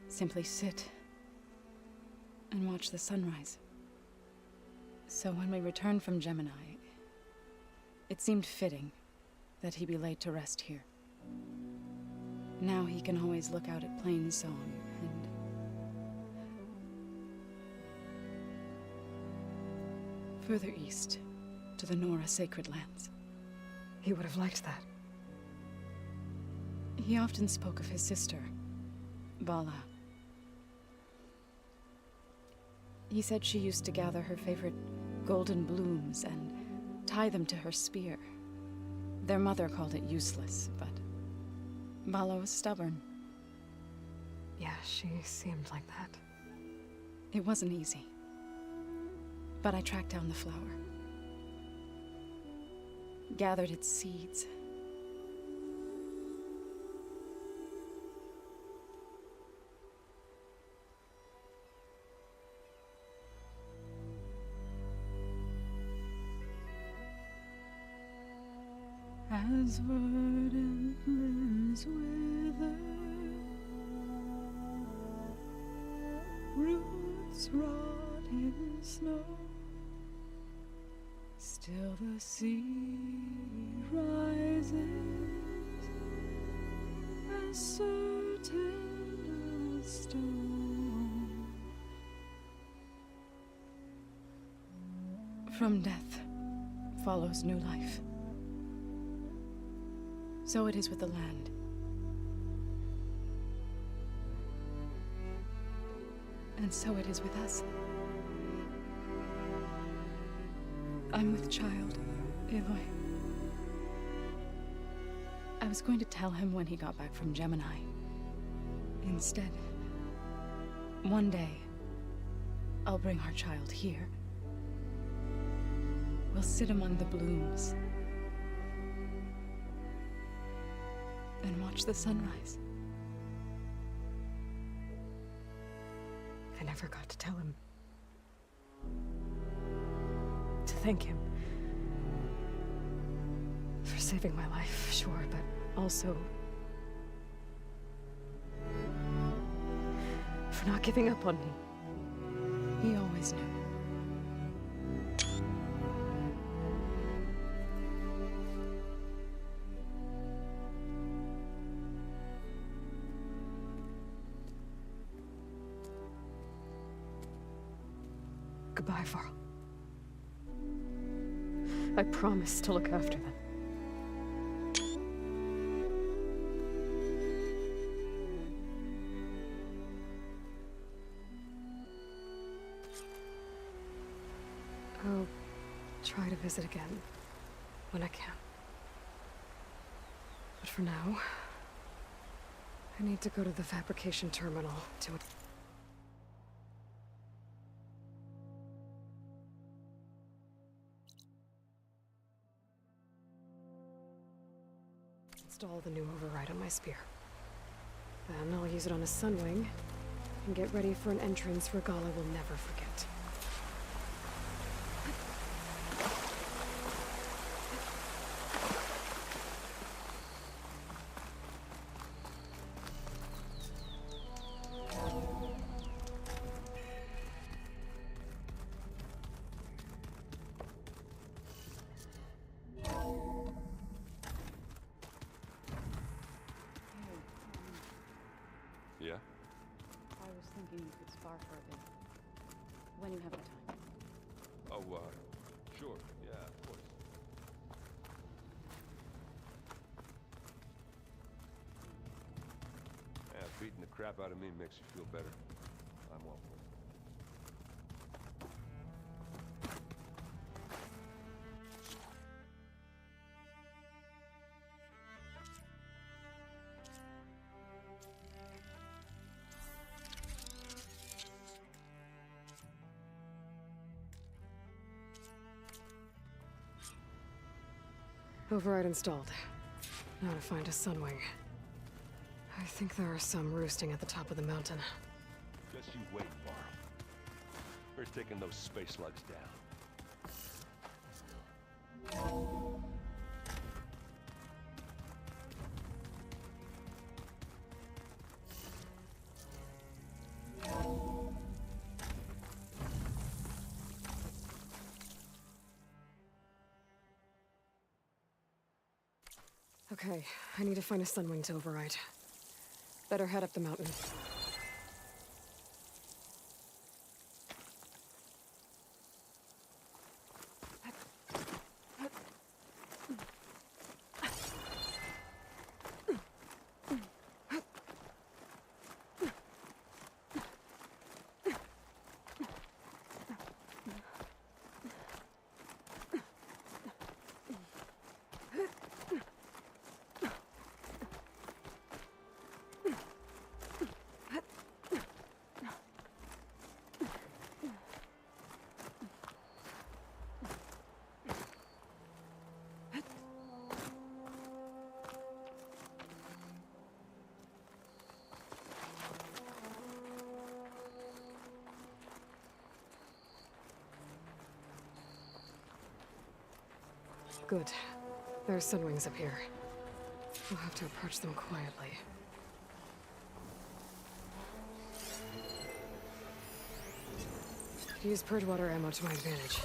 simply sit and watch the sunrise. So when we returned from Gemini, it seemed fitting that he be laid to rest here. Now he can always look out at Plainsong and... further east, to the Nora Sacred Lands. He would have liked that. He often spoke of his sister, Vala. He said she used to gather her favorite golden blooms and tie them to her spear. Their mother called it useless, but Vala was stubborn. Yeah, she seemed like that. It wasn't easy. But I tracked down the flower. Gathered its seeds. As verdant limbs wither, roots rot in snow, still the sea rises, as certain as stone. From death follows new life. So it is with the land. And so it is with us. I'm with child, Aloy. I was going to tell him when he got back from Gemini. Instead, one day, I'll bring our child here. We'll sit among the blooms and watch the sunrise. I never got to tell him. To thank him. For saving my life, sure, but also... for not giving up on me. He always knew. Goodbye, Varl. I promise to look after them. I'll try to visit again when I can. But for now, I need to go to the fabrication terminal to... install the new override on my spear. Then I'll use it on a sunwing, and get ready for an entrance Regala will never forget. Yeah? I was thinking you could spar for a bit. When you have the time. Oh, sure. Yeah, of course. Yeah, beating the crap out of me makes you feel better. I'm all for it. Override installed. Now to find a sunwing. I think there are some roosting at the top of the mountain. Just you wait, Varl. We're taking those space slugs down. Okay, I need to find a sunwing to override. Better head up the mountain. Good. There are sunwings up here. We'll have to approach them quietly. Could use purge water ammo to my advantage.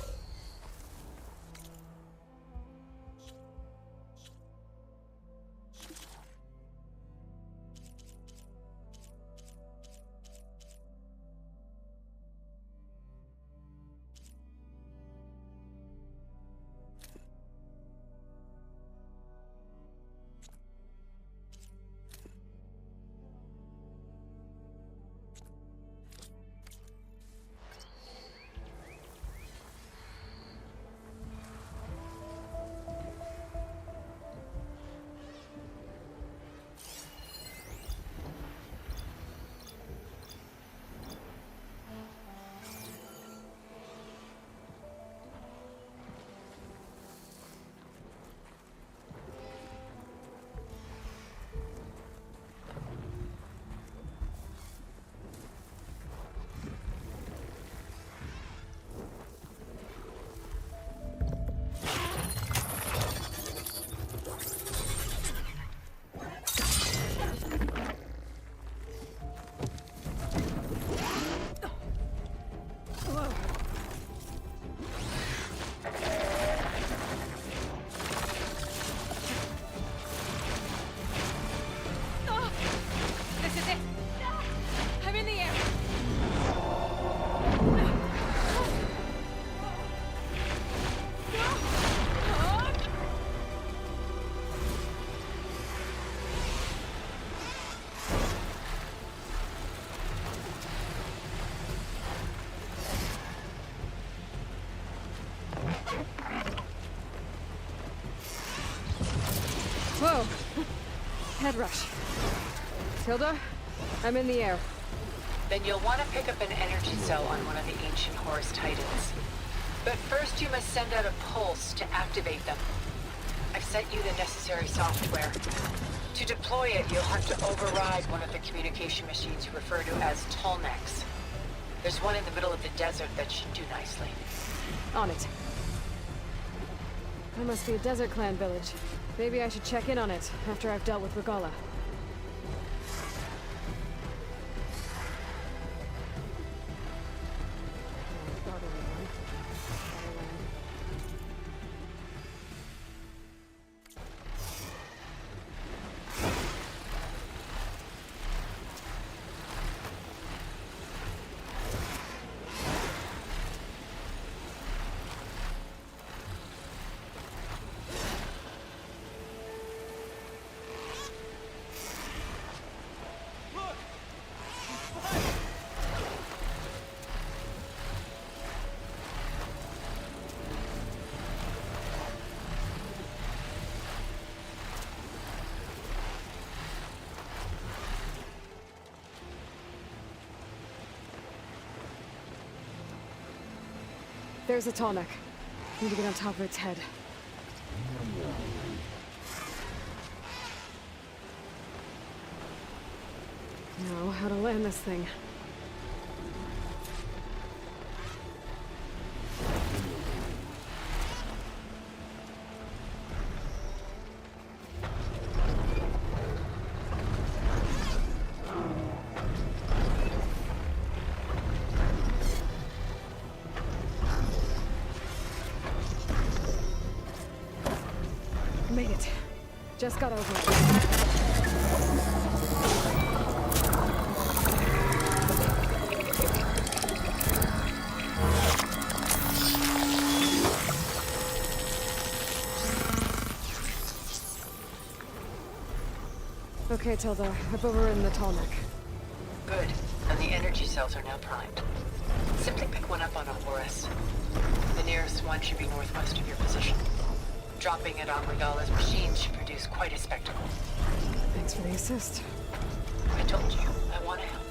Whoa! Head rush. Tilda, I'm in the air. Then you'll want to pick up an energy cell on one of the ancient Horus Titans. But first you must send out a pulse to activate them. I've sent you the necessary software. To deploy it, you'll have to override one of the communication machines you refer to as Tallnecks. There's one in the middle of the desert that should do nicely. On it. There must be a Desert Clan village. Maybe I should check in on it after I've dealt with Regala. There's a Tallneck. Need to get on top of its head. Now, how to land this thing. Made it. Just got over it. Okay, Tilda. I've overridden the Tallneck. Good. And the energy cells are now primed. Simply pick one up on a Horus. The nearest one should be northwest of your position. Dropping it on Regala's machine should produce quite a spectacle. Thanks for the assist. I told you, I want to help.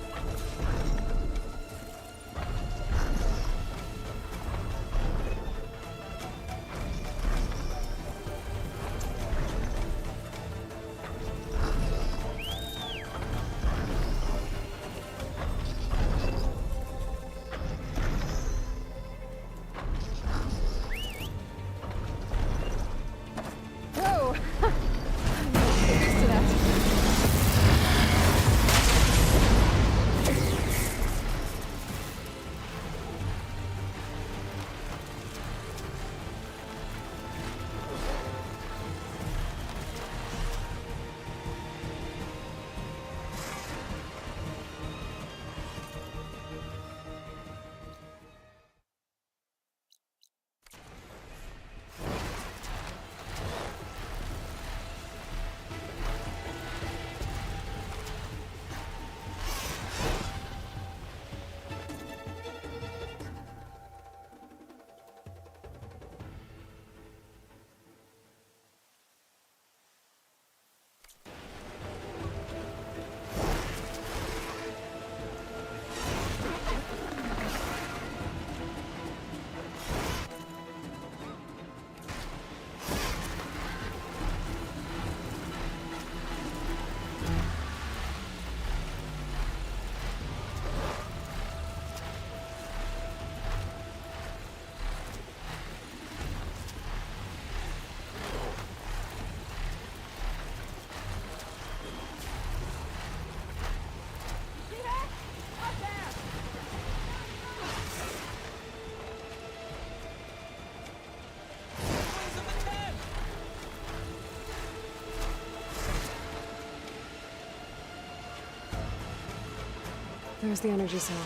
There's the energy cell.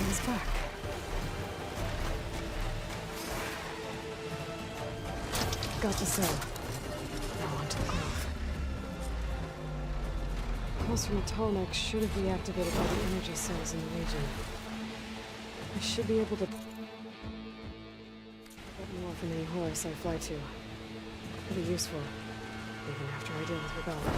He's back. Got the cell. Now onto the grove. Pulse from the Tallneck should have reactivated all the energy cells in the region. I should be able to get more from any Horus I fly to. It'll be useful, even after I deal with Regala.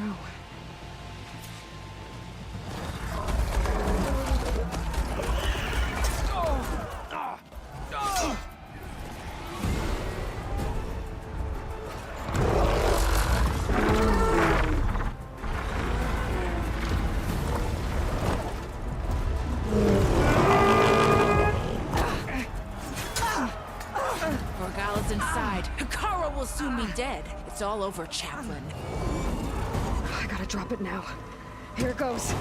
go. Morgala's inside. Hikara will soon be dead. It's all over, Chaplain. I gotta drop it now. Here it goes.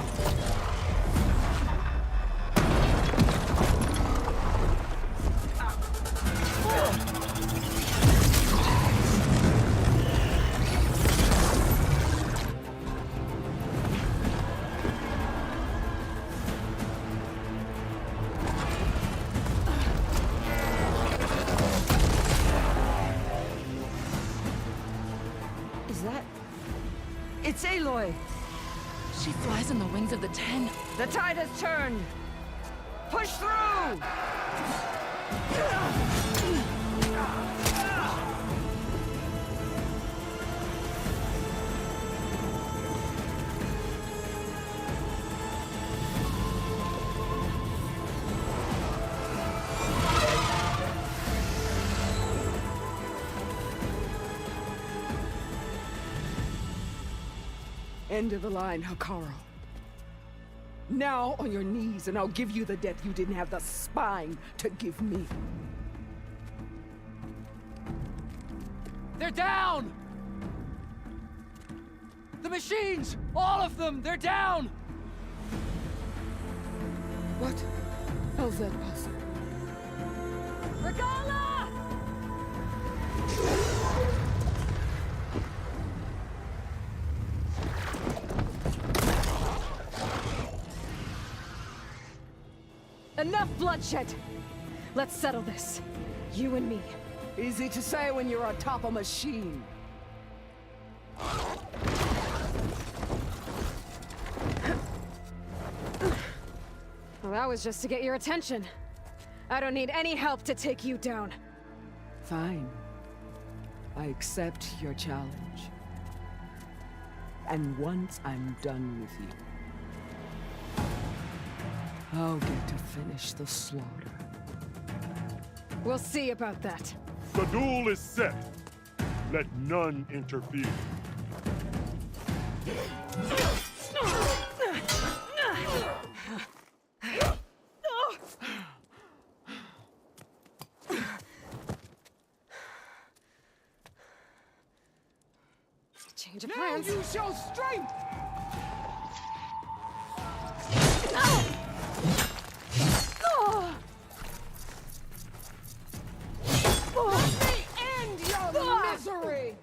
Is that... It's Aloy! She flies on the wings of the 10. The tide has turned! Push through! End of the line, Hikara. Now on your knees, and I'll give you the death you didn't have the spine to give me. They're down! The machines! All of them! They're down! What? How's that possible? Regala! Enough bloodshed! Let's settle this. You and me. Easy to say when you're on top of a machine. Well, that was just to get your attention. I don't need any help to take you down. Fine. I accept your challenge. And once I'm done with you, I'll get to finish the slaughter. We'll see about that. The duel is set. Let none interfere. Change of plans. Now you show strength! Let me end your misery!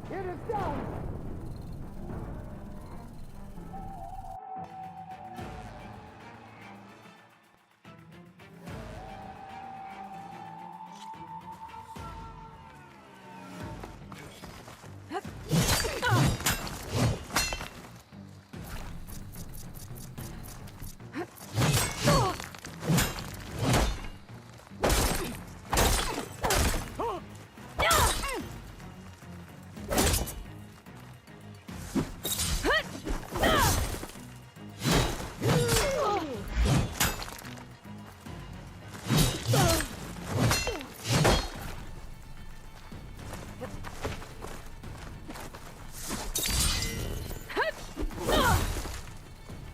It is done!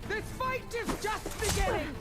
This fight is just beginning!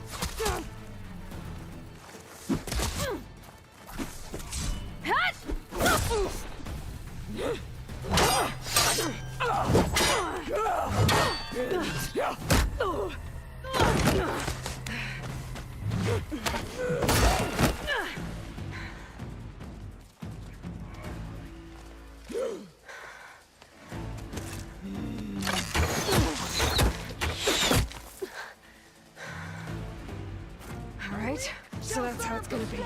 Alright, so that's how it's gonna be.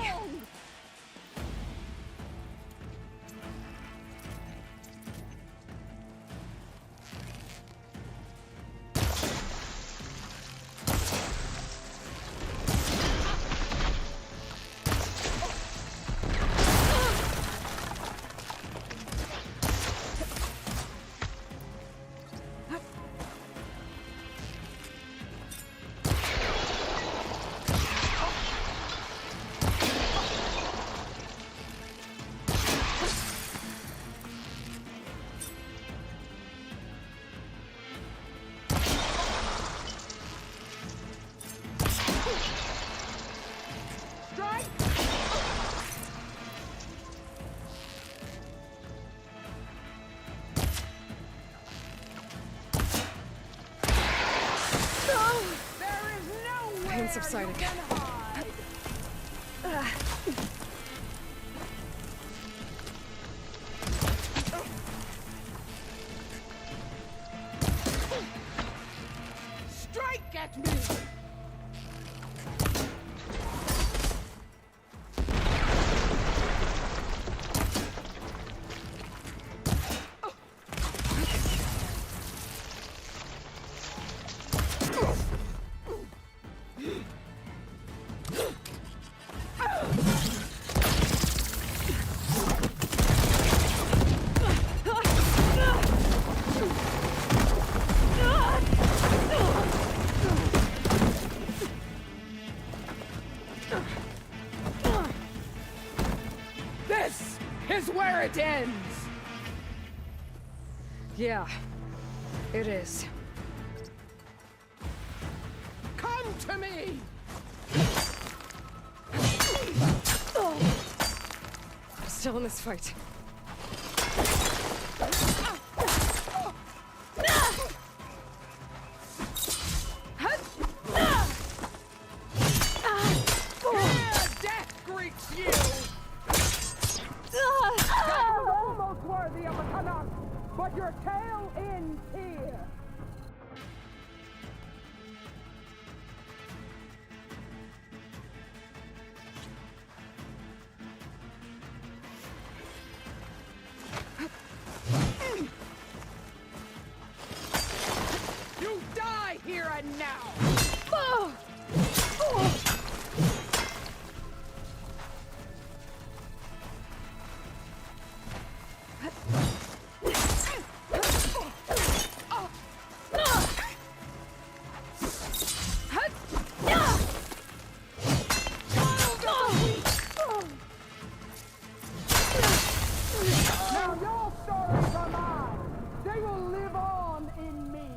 been subsiding. Strike at me! This is where it ends! Yeah, it is. Come to me! I'm still in this fight. Death greets you! That was almost worthy of a Canuck, but your tale ends here. You die here and now! Now your stories are mine. They will live on in me.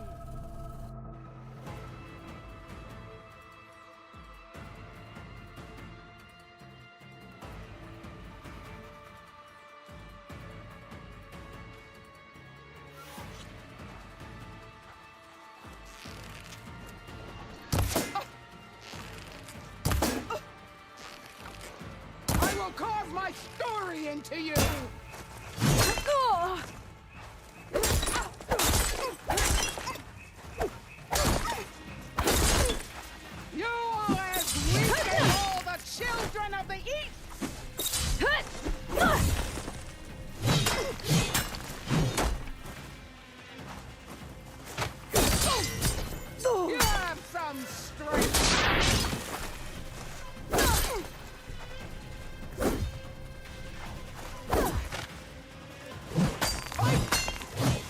I will carve my story into you. You are as weak as all the children of the East! You have some strength!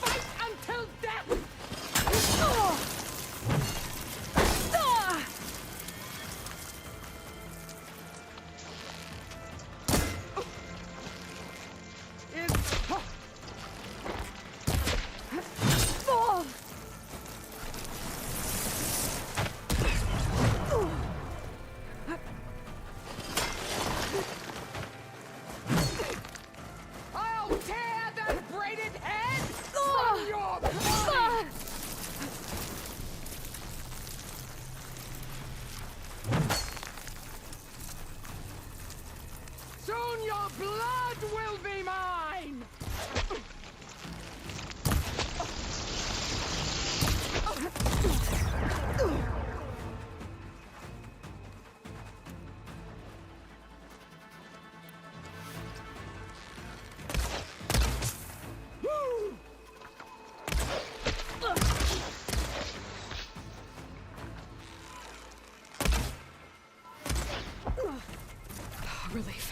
Fight until death! I'll tear that braided head from your body! Soon your blood will be mine! Relief.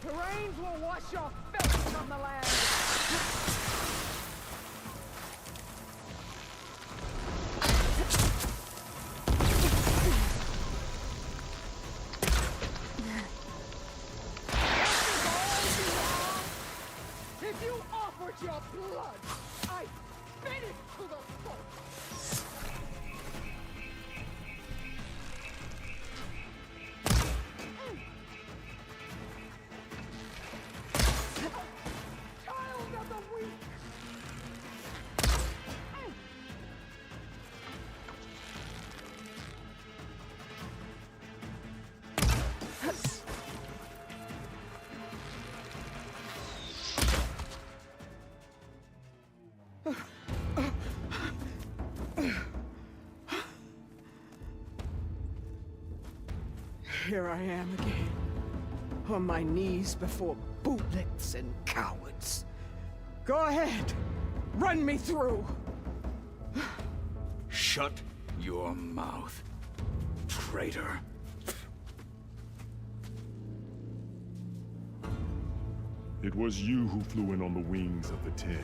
The rains will wash your filth from the land! If you offered your blood, I'd spit it to the foot! Child here I am again. On my knees before bootlets and cowards. Go ahead. Run me through. Shut your mouth, traitor. It was you who flew in on the wings of the 10.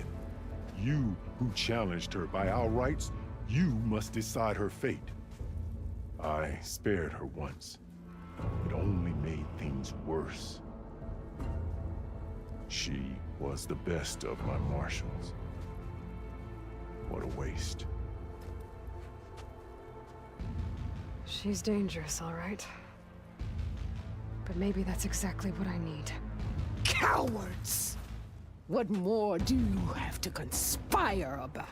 You who challenged her. By our rights, you must decide her fate. I spared her once. It only made things worse. She was the best of my marshals. What a waste. She's dangerous, all right. But maybe that's exactly what I need. Cowards! What more do you have to conspire about?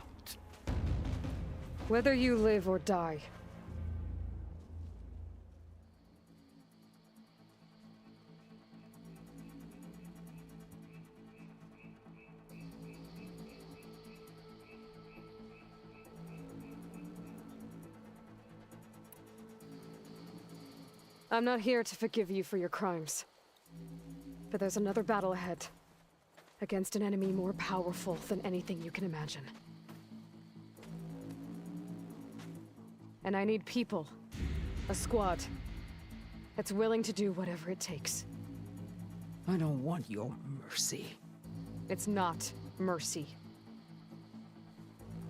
Whether you live or die. I'm not here to forgive you for your crimes. But there's another battle ahead. Against an enemy more powerful than anything you can imagine. And I need people. A squad. That's willing to do whatever it takes. I don't want your mercy. It's not mercy.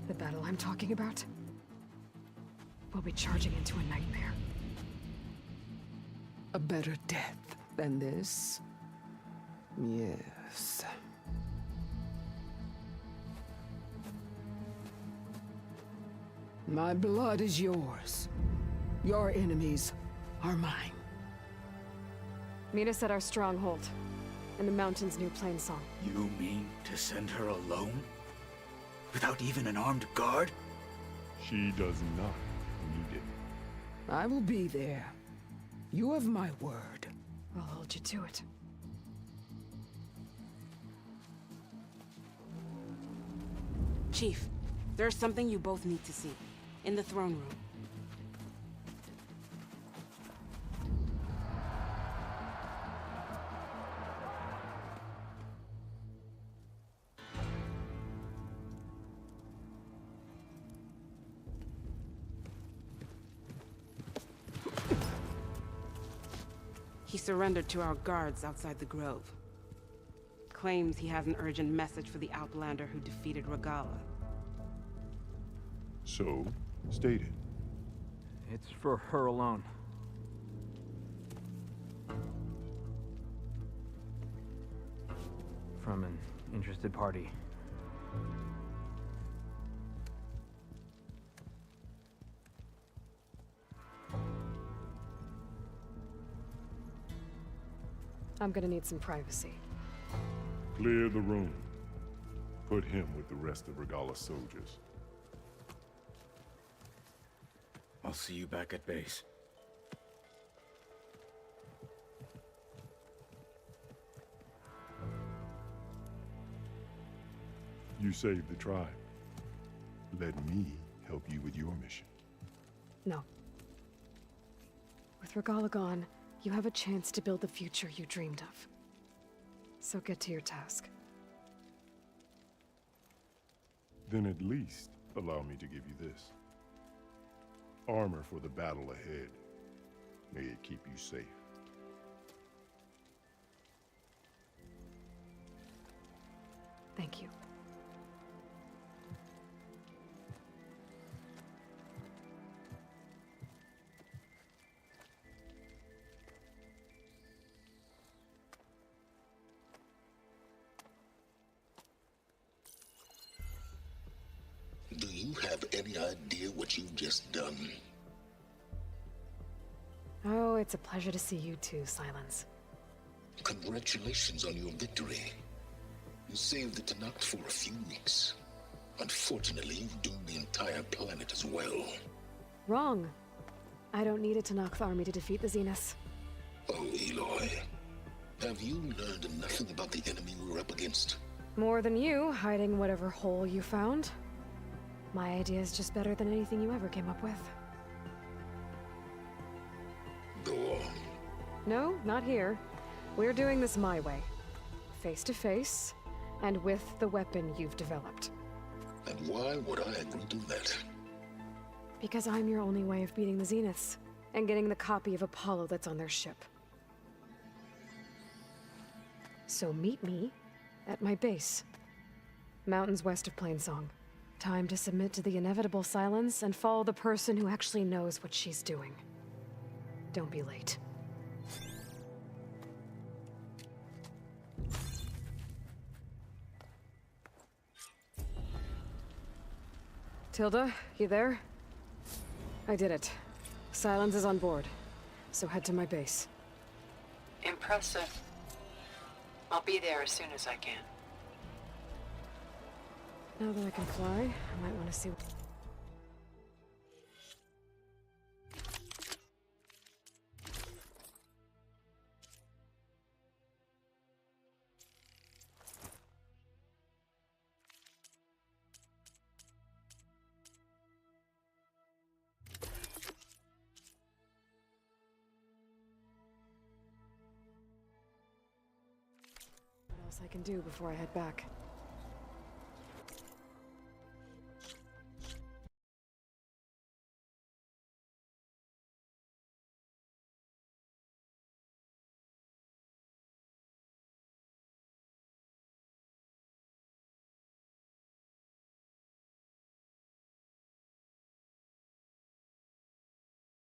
The battle I'm talking about will be charging into a nightmare. A better death than this? Yes. My blood is yours. Your enemies are mine. Meet us at our stronghold, in the mountains near Plainsong. You mean to send her alone? Without even an armed guard? She does not need it. I will be there. You have my word. I'll hold you to it. Chief, there's something you both need to see. In the throne room. He surrendered to our guards outside the grove. Claims he has an urgent message for the Outlander who defeated Regalla. So, state it. It's for her alone. From an interested party. I'm gonna need some privacy. Clear the room. Put him with the rest of Regalla's soldiers. I'll see you back at base. You saved the tribe. Let me help you with your mission. No. With Regalla gone, you have a chance to build the future you dreamed of. So get to your task. Then at least allow me to give you this. Armor for the battle ahead. May it keep you safe. Thank you. Do you have any idea what you've just done? Oh, it's a pleasure to see you too, Silence. Congratulations on your victory. You saved the Tanakh for a few weeks. Unfortunately, you've doomed the entire planet as well. Wrong. I don't need a Tanakh army to defeat the Zeniths. Oh, Eloy. Have you learned nothing about the enemy we're up against? More than you, hiding whatever hole you found. My idea is just better than anything you ever came up with. Go on. No, not here. We're doing this my way. Face to face, and with the weapon you've developed. And why would I agree to that? Because I'm your only way of beating the Zeniths, and getting the copy of Apollo that's on their ship. So meet me at my base. Mountains west of Plainsong. Time to submit to the inevitable silence and follow the person who actually knows what she's doing. Don't be late. Tilda, you there? I did it. Silence is on board, so head to my base. Impressive. I'll be there as soon as I can. Now that I can fly, I might want to see what... what else I can do before I head back.